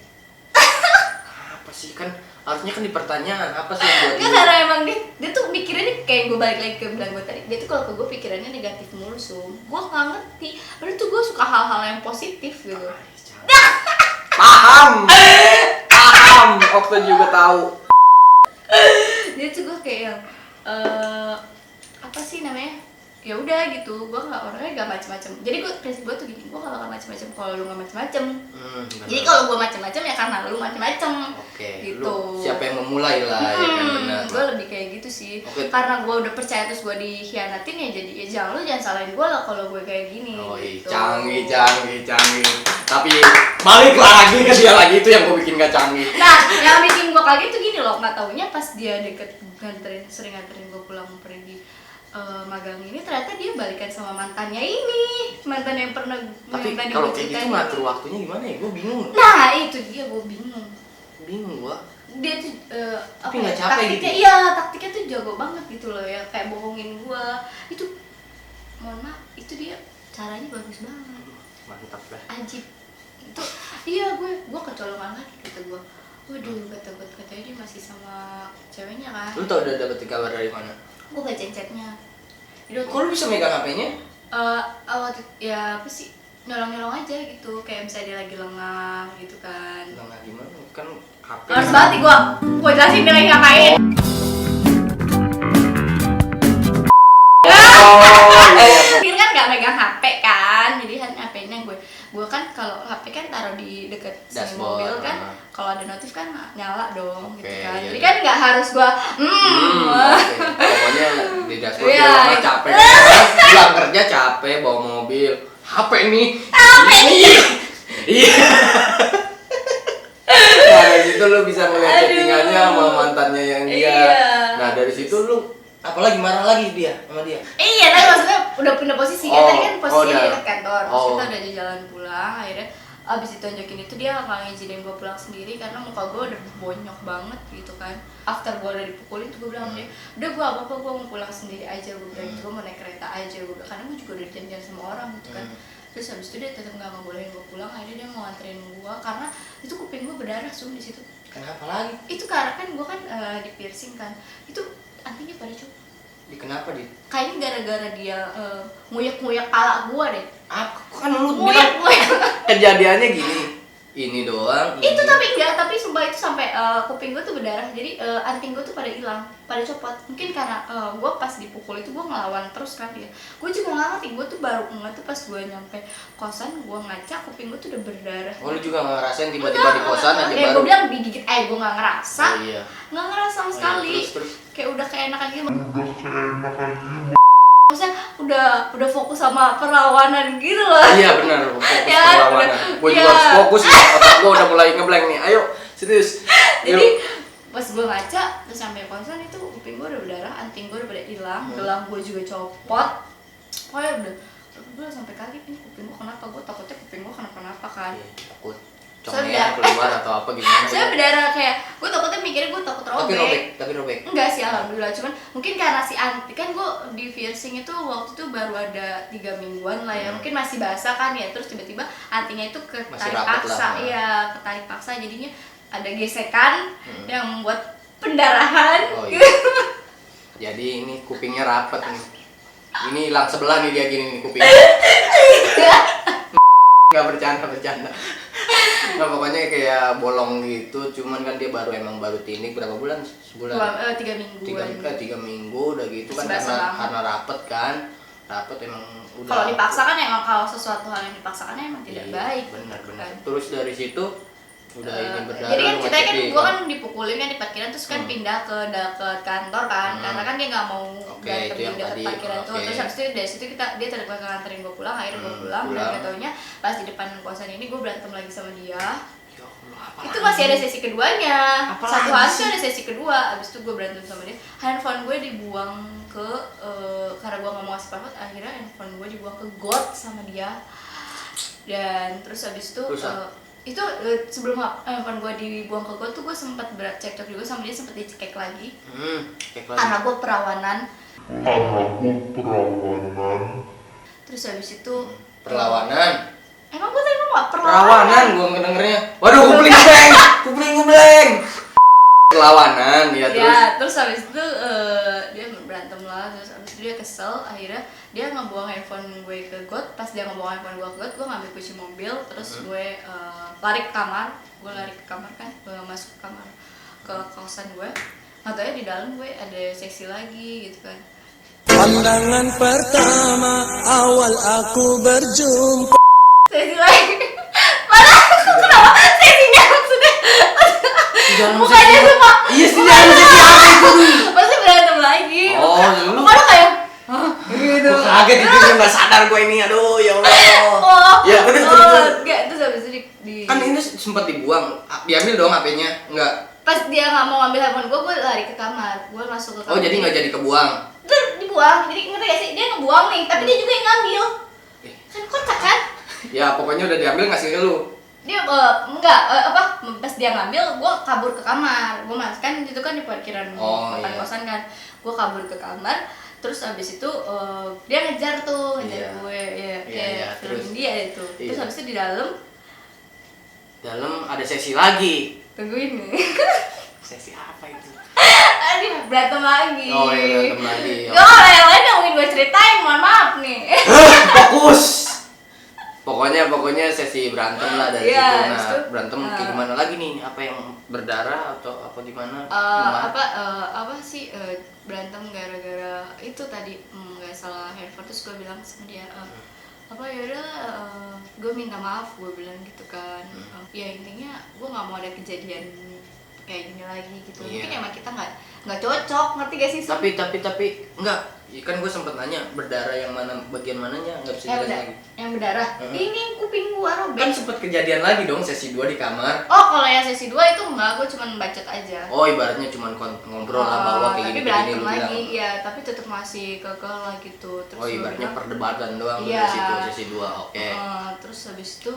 Apa sih kan harusnya kan di pertanyaan apa sih yang buat Enggak lu? karena emang dia tuh mikirnya kayak gue balik lagi ke bilang gue tadi. Dia tuh kalau ke gue pikirannya negatif mulu Sum. Gue nggak ngerti. Padahal tuh gue suka hal-hal yang positif gitu. Paham. Paham. Okta juga tahu. Dia tuh gue kayak yang apa sih namanya? Ya udah gitu, gue nggak orangnya gak macem-macem. Jadi prinsip gue tuh gini, gue gak bakal macem-macem kalau lu gak macem-macem. Jadi kalau gue macem-macem ya karena lu macem-macem. Oke, gitu. lu siapa yang memulai lah ya kan benar. Gue lebih kayak gitu sih. Oke. Karena gue udah percaya terus gue dikhianatin ya jadi ya jangan salahin gue lah kalau gue kayak gini. Oh iya, gitu. canggih. Tapi balik lagi ke dia lagi itu yang gue bikin gak canggih. Nah, yang bikin gue kaget tuh gini loh, nggak taunya pas dia sering nganterin gue pulang pergi magang ini ternyata dia balikan sama mantannya ini, mantan yang pernah Tapi yang tadi kalau gua kayak gitu ceritain ngatur ini. waktunya gimana ya? Gue bingung. Nah itu dia gue bingung. Bingung gua. Dia tuh Tapi nggak capek taktiknya, gitu? iya taktiknya tuh jago banget gitu loh ya, kayak bohongin gue itu, mohon maaf itu dia caranya bagus banget, Mantap lah. ajib itu. Iya gue kecolongan lagi kata gue, waduh katanya dia masih sama ceweknya kan. Lu tau udah dapet kabar dari mana? Gue baca chatnya. Jadi Kok lu bisa megang HP-nya? ya apa sih, nyolong aja gitu, kayak misalnya dia lagi lengah gitu kan. Nah, gimana? Kan HP. Harus banget nih gue jelasin dia lagi ngapain. Oh, iya. Dia kan nggak megang HP kan, jadi kan HP-nya gue kan kalau HP kan taruh di deket si Dashboard, mobil kan, kalau ada notif kan nyala dong Oke, gitu kan. iya, Jadi iya. kan nggak harus gue Oke. Pokoknya di dashboard Iya, dia mah iya. capek. Pulang kerja capek bawa mobil. HP nih. Iya. Nah, dari situ lu bisa ngeliat Aduh. chattingannya sama mantannya yang dia. Iya. Nah, dari situ lu apalagi marah lagi dia sama dia. Iya, tapi maksudnya udah pindah posisi kan, Oh, tadi kan posisinya udah. di dekat kantor, terus Oh. kita udah jalan pulang, akhirnya abis ditonjokin itu dia nggak ngizinin gue pulang sendiri karena muka gue udah bonyok banget gitu kan. After gue udah dipukulin tuh gue bilang sama dia, udah gue apa-apa gue mau pulang sendiri aja, gue bilang gitu, gue mau naik kereta aja, gue bilang, karena gue juga udah janjian sama orang gitu kan. Terus habis itu dia tetap nggak ngebolehin gue pulang, akhirnya dia mau nganterin gue karena itu kuping gue berdarah Sum di situ. Kenapa lagi? Itu karena kan gue kan di piercing kan, itu antinya pada copot. Kenapa di? Kayaknya gara-gara dia nguyak-nguyak pala gua deh. Apa kan lu bilang Nguyak-nguyak. kejadiannya gini. Ini doang. Itu ini. tapi enggak, tapi sumpah itu sampai kuping gua tuh berdarah. Jadi anting gua tuh pada hilang, pada copot. Mungkin karena gua pas dipukul itu gua ngelawan terus kan dia. Gua juga nggak ngerti, gua tuh baru ngeh tuh pas gua nyampe kosan, gua ngaca kuping gua tuh udah berdarah. Oh, lu juga nggak ngerasain tiba-tiba di kosan aja ya, baru. gua bilang digigit, gua nggak ngerasa. Oh, iya. Nggak ngerasa sama Oh, iya, sekali. terus. Kayak udah keenakan gitu. Maksudnya udah fokus sama perlawanan gitu loh. Iya benar, fokus Ya, perlawanan. Gue juga iya. harus fokus nih, otak gue udah mulai ngeblank nih. Ayo, serius. Jadi pas gue ngaca terus sampai konsen itu kuping gue udah berdarah, anting gue udah pada hilang, gelang gue juga copot. Pokoknya udah gue sampai kaget nih kuping gue kenapa, gue takutnya kuping gue kenapa-napa kan. Takut Soalnya- congnya keluar atau apa gimana? Saya berdarah kayak gue takutnya mikirnya gue takut robek. Tapi robek. Enggak sih alhamdulillah, cuman mungkin karena si anti kan gue di piercing itu waktu itu baru ada 3 mingguan lah ya, mungkin masih basah kan ya, terus tiba-tiba antinya itu Masih ketarik rapet paksa, lah. iya ketarik paksa jadinya ada gesekan yang membuat pendarahan. Oh iya. Jadi ini kupingnya rapet nih. Ini hilang sebelah nih dia gini nih kupingnya. Nggak bercanda. Nah pokoknya kayak bolong gitu, cuman kan dia emang baru tindik berapa bulan? Sebulan? 3 mingguan. 3 minggu udah gitu kan Sebasa banget. karena rapet kan. dapet emang udah. Kalau dipaksakan emang, kalau sesuatu hal yang dipaksakan emang tidak Iya, baik. benar. Kan? Terus dari situ udah ini berdarah. Jadi kan lu ceritanya kan ngecek gue kan dipukulin kan di parkiran, terus kan pindah ke deket kantor kan, karena kan dia nggak mau Oke, berantem itu di yang deket tadi. parkiran tuh. Oke. Terus habis itu dari situ dia tadi nganterin gue pulang, akhirnya gue pulang, dan pulang. gak taunya pas di depan kosan ini gue berantem lagi sama dia. Ya Allah, apa Itu lagi? masih ada sesi keduanya. Apa Satu lagi hari sih? tuh ada sesi kedua. Abis itu gue berantem sama dia. Handphone gue dibuang ke karena gue nggak mau ngasih password. Akhirnya handphone gue dibuang ke got sama dia. Dan terus abis itu sebelum handphone gue dibuang ke got tuh gue sempat cekcok juga sama dia, sempat dicekek lagi. Cek lagi. Karena gue perawanan. Terus habis itu Perlawanan. emang gue tadi ngomong apa? Perawanan gua ngedengernya. Waduh, kupling bleng. Perlawanan ya terus. Ya, terus habis itu dia berantem lah, terus habis itu dia kesel, akhirnya dia ngebuang handphone gue ke got. Pas dia ngebuang handphone gue ke got, gue ngambil kunci mobil, terus gue lari ke kamar. Gue lari ke kamar kan, gue masuk ke kamar ke kosan gue. Nggak tau ya di dalam gue ada seksi lagi gitu kan. Pandangan pertama awal aku berjumpa. Seksi lagi. Mana? Kenapa? Seksinya maksudnya? Bukannya semua. Iya sih, jangan seksi apa itu. Pasti berantem lagi. Oh, lu. Bukan kayak gitu. Gua kaget itu enggak sadar gua ini. Aduh, ya Allah. Ya, terus. Enggak, terus habis itu di Kan ini sempat dibuang. Diambil dong HP-nya? Enggak. pas dia nggak mau ngambil handphone gue lari ke kamar, gue masuk ke kamar. Oh, jadi nggak jadi kebuang. Terus dibuang, jadi ngerti gak sih, dia ngebuang nih, tapi dia juga yang ngambil. Kan kocak kan? Ya, pokoknya udah diambil ngasih ke lu. Dia pas dia ngambil, gue kabur ke kamar. Gue mas kan itu kan di parkiran depan kosan kan, gue kabur ke kamar. Terus abis itu dia ngejar gue, film dia itu. Terus abis itu di dalam ada sesi lagi. tungguin nih. Sesi apa itu? Aduh, berantem lagi. Oh iya, berantem lagi. Gak, yang lain yang mungkin gue ceritain, mohon maaf nih. Fokus. Pokoknya sesi berantem lah dari Iya, situ. Nah, itu, berantem kayak gimana lagi nih? Apa yang berdarah atau apa gimana? Berantem gara-gara itu tadi nggak salah handphone. Terus gue bilang sama dia gue minta maaf, gue bilang gitu kan. Ya intinya gue nggak mau ada kejadian kayak gini lagi gitu. Iya. Mungkin emang kita nggak cocok, ngerti gak sih? Tapi enggak. Kan gue sempet nanya berdarah yang mana, bagian mananya nggak bisa jelas lagi. Yang berdarah. Ini kuping gua robek. Kan sempet kejadian lagi dong sesi 2 di kamar. Oh, kalau yang sesi 2 itu enggak, gue cuma bacot aja. Oh, ibaratnya cuma ngobrol lah bahwa kayak tapi gini berantem lu lagi, bilang. ya tapi tetap masih kekeh lah gitu. Terus Oh, gua ibaratnya bilang, perdebatan doang Iya. di situ sesi 2. Oke. terus habis itu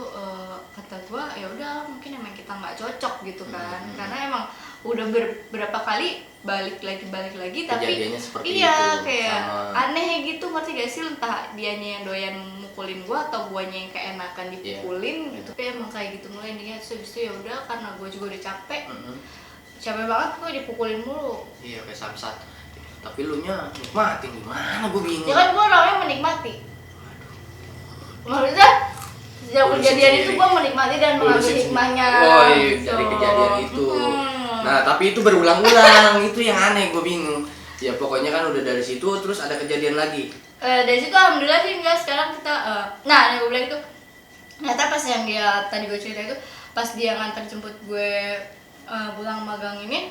kata gua ya udah mungkin emang kita nggak cocok gitu kan, karena emang udah beberapa kali balik lagi tapi Kejadiannya seperti iya itu, kayak sama. aneh gitu, ngerti gak sih, entah dianya yang doyan mukulin gua atau guanya yang keenakan dipukulin gitu. Tapi emang kayak gitu mulai dia. Terus habis itu ya udah, karena gua juga udah capek banget, gua dipukulin mulu. Iya, kayak samsat. Tapi lu nya nikmatin gimana, gue bingung. Ya kan gua orangnya menikmati. Maksudnya sejak kejadian itu gua menikmati dan mengambil hikmahnya. Oh iya, gitu. dari kejadian itu. Nah, tapi itu berulang-ulang. Itu yang aneh, gue bingung. Ya pokoknya kan udah dari situ terus ada kejadian lagi. Dari situ alhamdulillah sih enggak, sekarang kita yang gue bilang itu ternyata pas yang dia tadi gue cerita itu, pas dia nganter jemput gue pulang magang ini,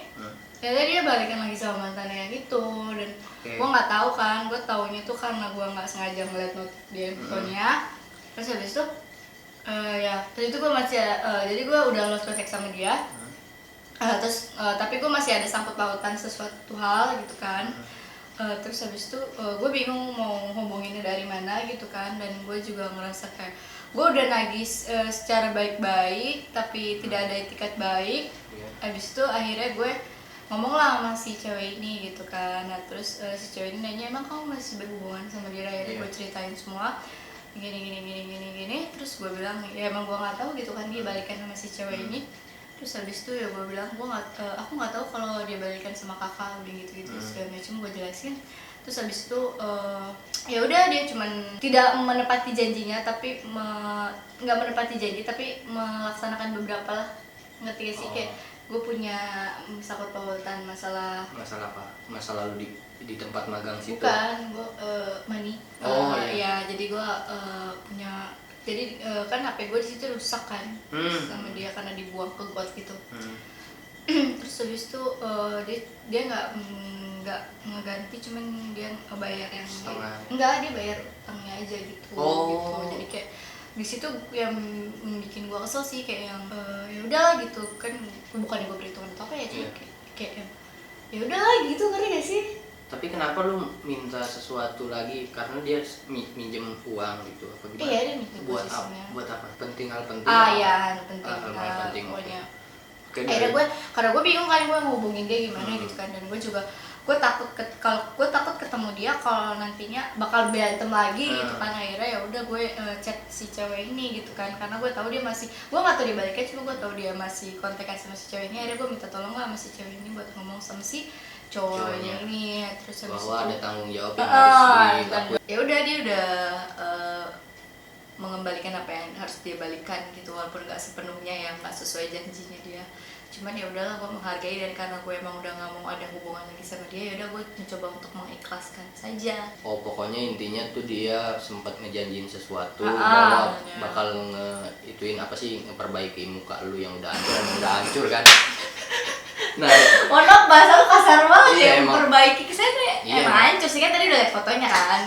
ternyata dia balikan lagi sama mantannya yang itu. Dan gue nggak tahu kan, gue taunya tuh karena gue nggak sengaja ngeliat note di handphonenya. Terus habis itu terus itu gue masih jadi gue udah lost contact sama dia. Tapi gue masih ada sangkut pautan sesuatu hal gitu kan. Terus habis itu gue bingung mau hubunginnya dari mana gitu kan. Dan gue juga ngerasa kayak gue udah nagih secara baik-baik tapi tidak ada etikat baik. Habis itu akhirnya gue ngomong lah sama si cewek ini gitu kan. Nah terus si cewek ini nanya, emang kamu masih berhubungan sama dia? Akhirnya gue ceritain semua gini. Terus gue bilang ya emang gue nggak tahu gitu kan dia balikan sama si cewek ini. Terus habis itu ya gue bilang aku nggak tahu kalau dia balikan sama kakak, udah gitu segala macam gue jelasin. Terus habis itu ya udah, dia cuman tidak menepati janjinya, tapi nggak menepati janji tapi melaksanakan beberapa lah, ngerti gak sih, kayak gue punya sakut pautan masalah. Masalah apa? Masalah lu di tempat magang situ? Bukan, gue money. Oh, iya. Jadi gue punya, jadi kan HP gue di situ rusak kan sama dia karena dibuang ke got gitu. Terus habis itu dia nggak ngeganti, cuman dia ngebayar yang enggak, dia bayar utangnya aja gitu. Gitu. Jadi kayak di situ yang bikin gue kesel sih, kayak yang ya udahlah gitu kan, bukan gue berhitungan atau apa ya, cuma kayak ya udahlah gitu, ngerti gak sih? Tapi kenapa lu minta sesuatu lagi? Karena dia minjem uang gitu apa gimana? Iya, dia minjem buat apa? posisinya. Buat apa? Penting, hal penting. Iya, penting. Hal penting. Pokoknya. Oke, Karena gue bingung kan gue ngehubungin dia gimana gitu kan, dan gue takut ketemu dia kalau nantinya bakal berantem lagi gitu kan. Akhirnya ya udah gue chat si cewek ini gitu kan, karena gue tahu dia masih, gue nggak tahu dia baliknya, cuma gue tahu dia masih kontekan sama si cewek ini. Akhirnya gue minta tolong lah sama si cewek ini buat ngomong sama si cowoknya ini, terus habis bahwa itu ada tanggung jawab yang harus dilakukan. ya udah dia udah mengembalikan apa yang harus dia balikan gitu, walaupun nggak sepenuhnya, yang nggak sesuai janjinya dia. Cuman ya udahlah, gue menghargai, dan karena gue emang udah nggak mau ada hubungan lagi sama dia, ya udah gue mencoba untuk mengikhlaskan saja. Oh, pokoknya intinya tuh dia sempat ngejanjiin sesuatu bahwa bakal ituin apa sih, ngeperbaiki muka lu yang udah hancur kan. Nah, Monok bahasa lu kasar banget iya, ya, emang. memperbaiki kesan Iya, emang hancur sih kan, tadi udah liat fotonya kan.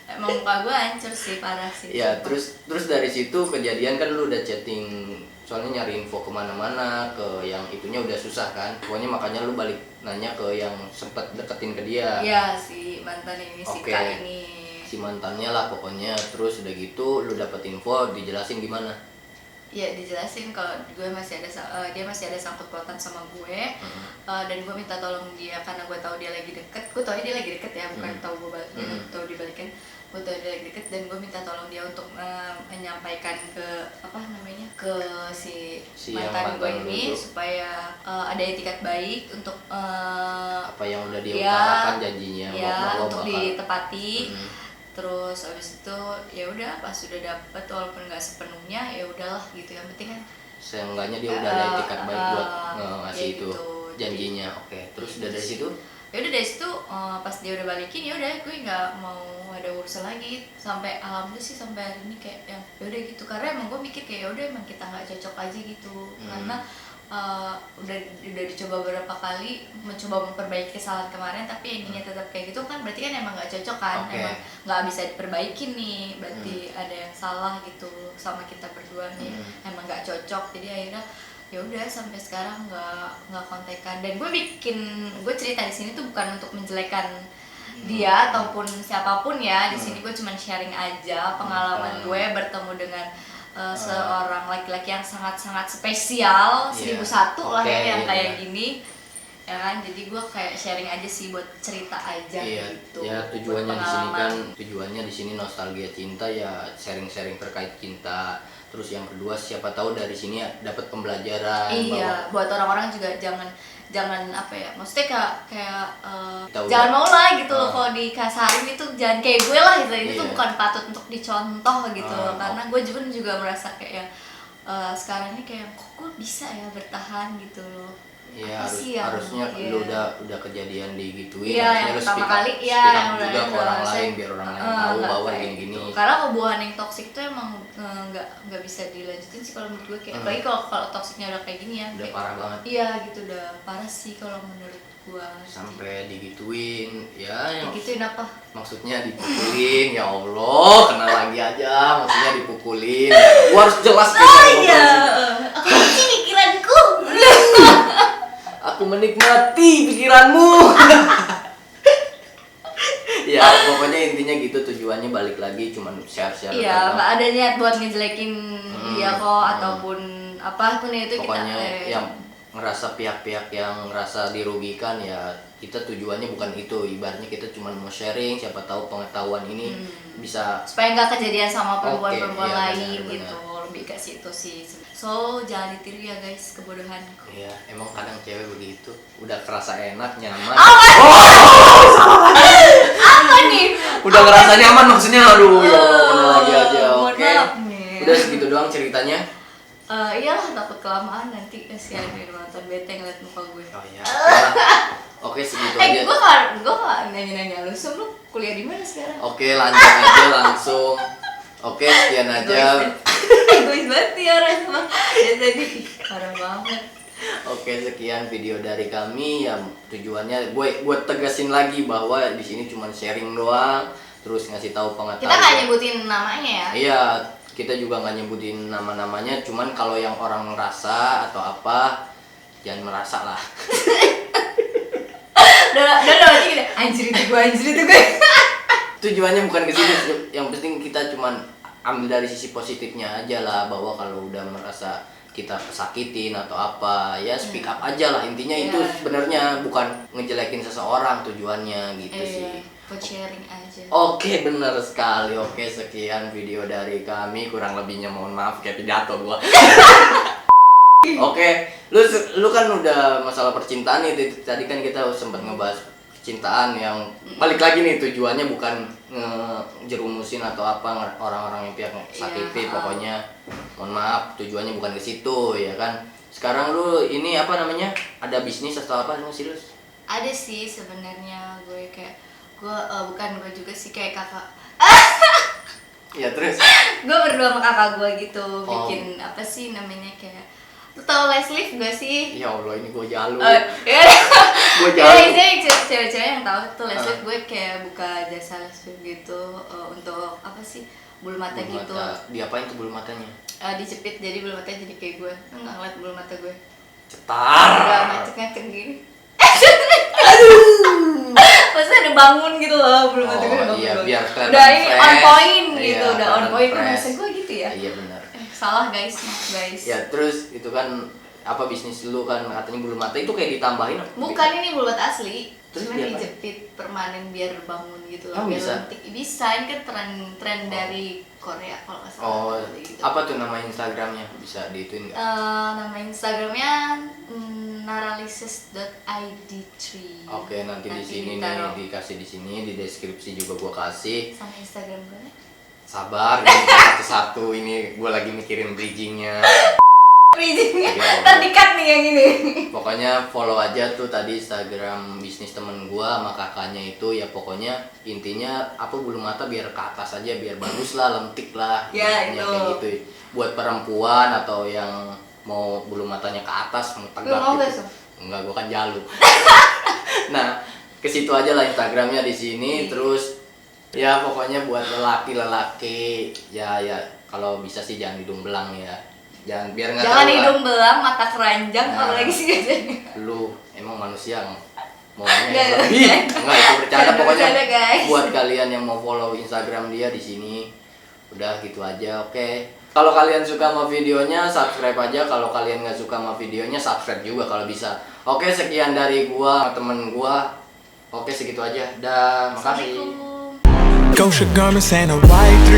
Emang muka gue hancur sih, parah sih. ya terus dari situ kejadian kan lu udah chatting, soalnya nyari info kemana-mana, ke yang itunya udah susah kan. Pokoknya makanya lu balik nanya ke yang sempet deketin ke dia. Iya, si mantan ini, si Oke. Kak ini. Si mantannya lah pokoknya. Terus udah gitu lu dapet info, dijelasin gimana? Ya dijelasin kalau gue masih ada dia masih ada sangkut pautan sama gue, dan gue minta tolong dia karena gue tahu dia lagi deket. Gue tahu dia lagi deket ya, bukan tahu gue tahu dibalikin. Gue tahu dia lagi deket, dan gue minta tolong dia untuk menyampaikan ke ke si mantan gue ini itu, supaya ada etikat baik untuk apa yang udah dia utarakan janjinya ya, bahwa untuk bakal ditepati. Terus abis itu ya udah, pas sudah dapet walaupun nggak sepenuhnya, ya udahlah gitu, yang penting kan seenggaknya dia udah ada etikat baik buat ngasih ya itu gitu. janjinya. Oke, terus udah dari situ Ya udah dari situ pas dia udah balikin, ya udah gue nggak mau ada urusan lagi sampai, alhamdulillah sih sampai hari ini kayak ya udah gitu, karena emang gue mikir kayak ya udah emang kita nggak cocok aja gitu. Karena udah dicoba beberapa kali mencoba memperbaiki kesalahan kemarin, tapi endingnya tetap kayak gitu kan, berarti kan emang nggak cocok kan. Emang nggak bisa diperbaiki nih, berarti ada yang salah gitu sama kita berdua nih. Emang nggak cocok, jadi akhirnya ya udah sampai sekarang nggak kontekan. Dan gue cerita di sini tuh bukan untuk menjelekan dia ataupun siapapun ya. Di sini gue cuman sharing aja pengalaman gue bertemu dengan seorang laki-laki yang sangat-sangat spesial, 1001 lah ya, yang kayak gini ya kan. Jadi gue kayak sharing aja sih, buat cerita aja gitu. Ya tujuannya di sini kan, tujuannya di sini nostalgia cinta ya, sharing-sharing terkait cinta. Terus yang kedua, siapa tahu dari sini dapat pembelajaran. Iya, buat orang-orang juga jangan apa ya, maksudnya kayak Tahu jangan mau lah gitu loh kalau dikasarin itu, jangan kayak gue lah gitu. Itu tuh bukan patut untuk dicontoh gitu. Karena gue juga merasa kayak sekarang ini kayak kok gue bisa ya bertahan gitu loh. Iya, harusnya lu udah kejadian digituin, iya, yang lu pertama kali speak ya, up yang juga ke orang harusnya, lain biar orang lain tahu bahwa gini-gini. gitu. Karena hubungan yang toksik itu emang nggak bisa dilanjutin sih kalau menurut gue, kayak apalagi kalau toksiknya udah kayak gini ya, Udah kayak, parah banget. iya gitu, udah parah sih kalau menurut gue. Sampai digituin ya, yang Digituin apa? maksudnya dipukulin. Ya Allah, kenal lagi aja, maksudnya dipukulin. Gua harus jelas nih. Iya, aku benci pikiranku. Aku menikmati pikiranmu. Ya pokoknya intinya gitu, tujuannya balik lagi cuman share-share. Iya, nggak ada niat buat ngejelekin dia kok, ataupun apapun itu. Pokoknya kita yang ngerasa pihak-pihak yang ngerasa dirugikan ya, kita tujuannya bukan itu. Ibaratnya kita cuma mau sharing, siapa tahu pengetahuan ini bisa supaya nggak kejadian sama perempuan-perempuan iya, lain benar. gitu, lebih ke situ sih. So jangan ditiru ya guys kebodohanku. Iya, emang kadang cewek begitu. Udah kerasa enak, nyaman. Apa nih? Udah ngerasa nyaman maksudnya, aduh ya mana lagi aja. Mohon Oke. maaf nih. Udah segitu doang ceritanya. Iyalah, takut kelamaan nanti kasihan di nonton bakalan bete ngeliat muka gue. Oh iya. Oke, segitu aja. gue gak nanya-nanya lu, lu kuliah di mana sekarang? Oke, lanjut aja langsung. Oke, sekian aja. Egois banget ya Rasma. Ya tadi parah banget. Oke, sekian video dari kami yang tujuannya gue tegasin lagi bahwa di sini cuma sharing doang, terus ngasih tahu pengetahuan. Kita nggak nyebutin namanya ya. Iya, kita juga nggak nyebutin nama-namanya, cuman kalau yang orang merasa atau apa jangan merasa lah. Udah berarti gini, anjir itu gue. Tujuannya bukan ke sini, yang penting kita cuman ambil dari sisi positifnya aja lah, bahwa kalau udah merasa kita kesakitin atau apa ya speak up aja lah, intinya itu sebenarnya bukan ngejelekin seseorang tujuannya gitu sih. Buat sharing aja. Oke, benar sekali. Oke, sekian video dari kami, kurang lebihnya mohon maaf kayak pidato gua. Oke, lu kan udah masalah percintaan nih, tadi kan kita sempat ngebahas percintaan yang balik lagi nih, tujuannya bukan ngejerumusin atau apa orang-orang yang pihak sakiti, pokoknya mohon maaf tujuannya bukan ke situ ya kan. Sekarang lu ini apa namanya, ada bisnis atau apa sih lu? Ada sih sebenarnya, gue kayak bukan gue juga sih, kayak kakak. Ya terus Gue berdua sama kakak gue gitu bikin apa sih namanya, kayak lu tau Les Live gak sih? ya Allah, ini gue jalu. Ya Gue ya, jalu. jadi cewek-cewek yang tahu tuh Les Live, gue kayak buka jasa Les Live gitu untuk apa sih, bulu mata Bulu gitu. mata. Diapain tuh bulu matanya? Dijepit jadi bulu matanya jadi kayak gue. Lu nggak ngeliat bulu mata gue? Cetar. Udah ngaceng-ngaceng gini. Aduh. Maksudnya udah bangun gitu loh bulu mata gue. Udah bangun. Iya, biar kelihatan udah ini on fresh. point Iya, gitu, udah on kelihatan point. Kan fresh. bahasa gue gitu ya? Iya benar. Salah guys, maaf guys. Ya terus itu kan apa bisnis lu kan katanya bulu mata itu kayak ditambahin apa? Bukan, ini bulu mata asli. Terus Cuma diapain? dijepit permanen biar bangun gitu Oh, loh. Biar bisa? lentik. Bisa, ini kan tren dari Korea kalau nggak salah. Oh, Gitu. apa tuh nama Instagramnya? Bisa diituin nggak? Nama Instagramnya naralisis.id3. Oke, nanti di sini ditaruh. nih, dikasih di sini di deskripsi juga gua kasih. Sama Instagram gue. Sabar, ini satu-satu ini gua lagi mikirin bridgingnya. Bridgingnya Iya, terdekat nih yang ini. Pokoknya follow aja tuh tadi Instagram bisnis temen gua sama kakaknya itu, ya pokoknya intinya apa, bulu mata biar ke atas aja, biar bagus lah, lentik lah. Ya, Intinya itu. kayak gitu. Buat perempuan atau yang mau bulu matanya ke atas, mau tegak Lu mau gitu. gak, Sob? Enggak, gua kan jalu. Nah, ke situ aja lah Instagramnya di sini. Terus ya pokoknya buat lelaki ya kalau bisa sih jangan hidung belang ya. Jangan, biar nggak Jangan tahu lah. hidung belang, mata keranjang, Nah. apalagi sih biasanya. Lu emang manusia maunya Nggak, yang lebih. Enggak, itu bercanda pokoknya. Bercanda, guys. Buat kalian yang mau follow Instagram dia di sini. Udah gitu aja, oke. Kalau kalian suka sama videonya, subscribe aja. Kalau kalian nggak suka sama videonya, subscribe juga kalau bisa. Oke, sekian dari gua sama temen gua. Oke, segitu aja. Dah, makasih. Assalamualaikum. Gosha garments and a white dream.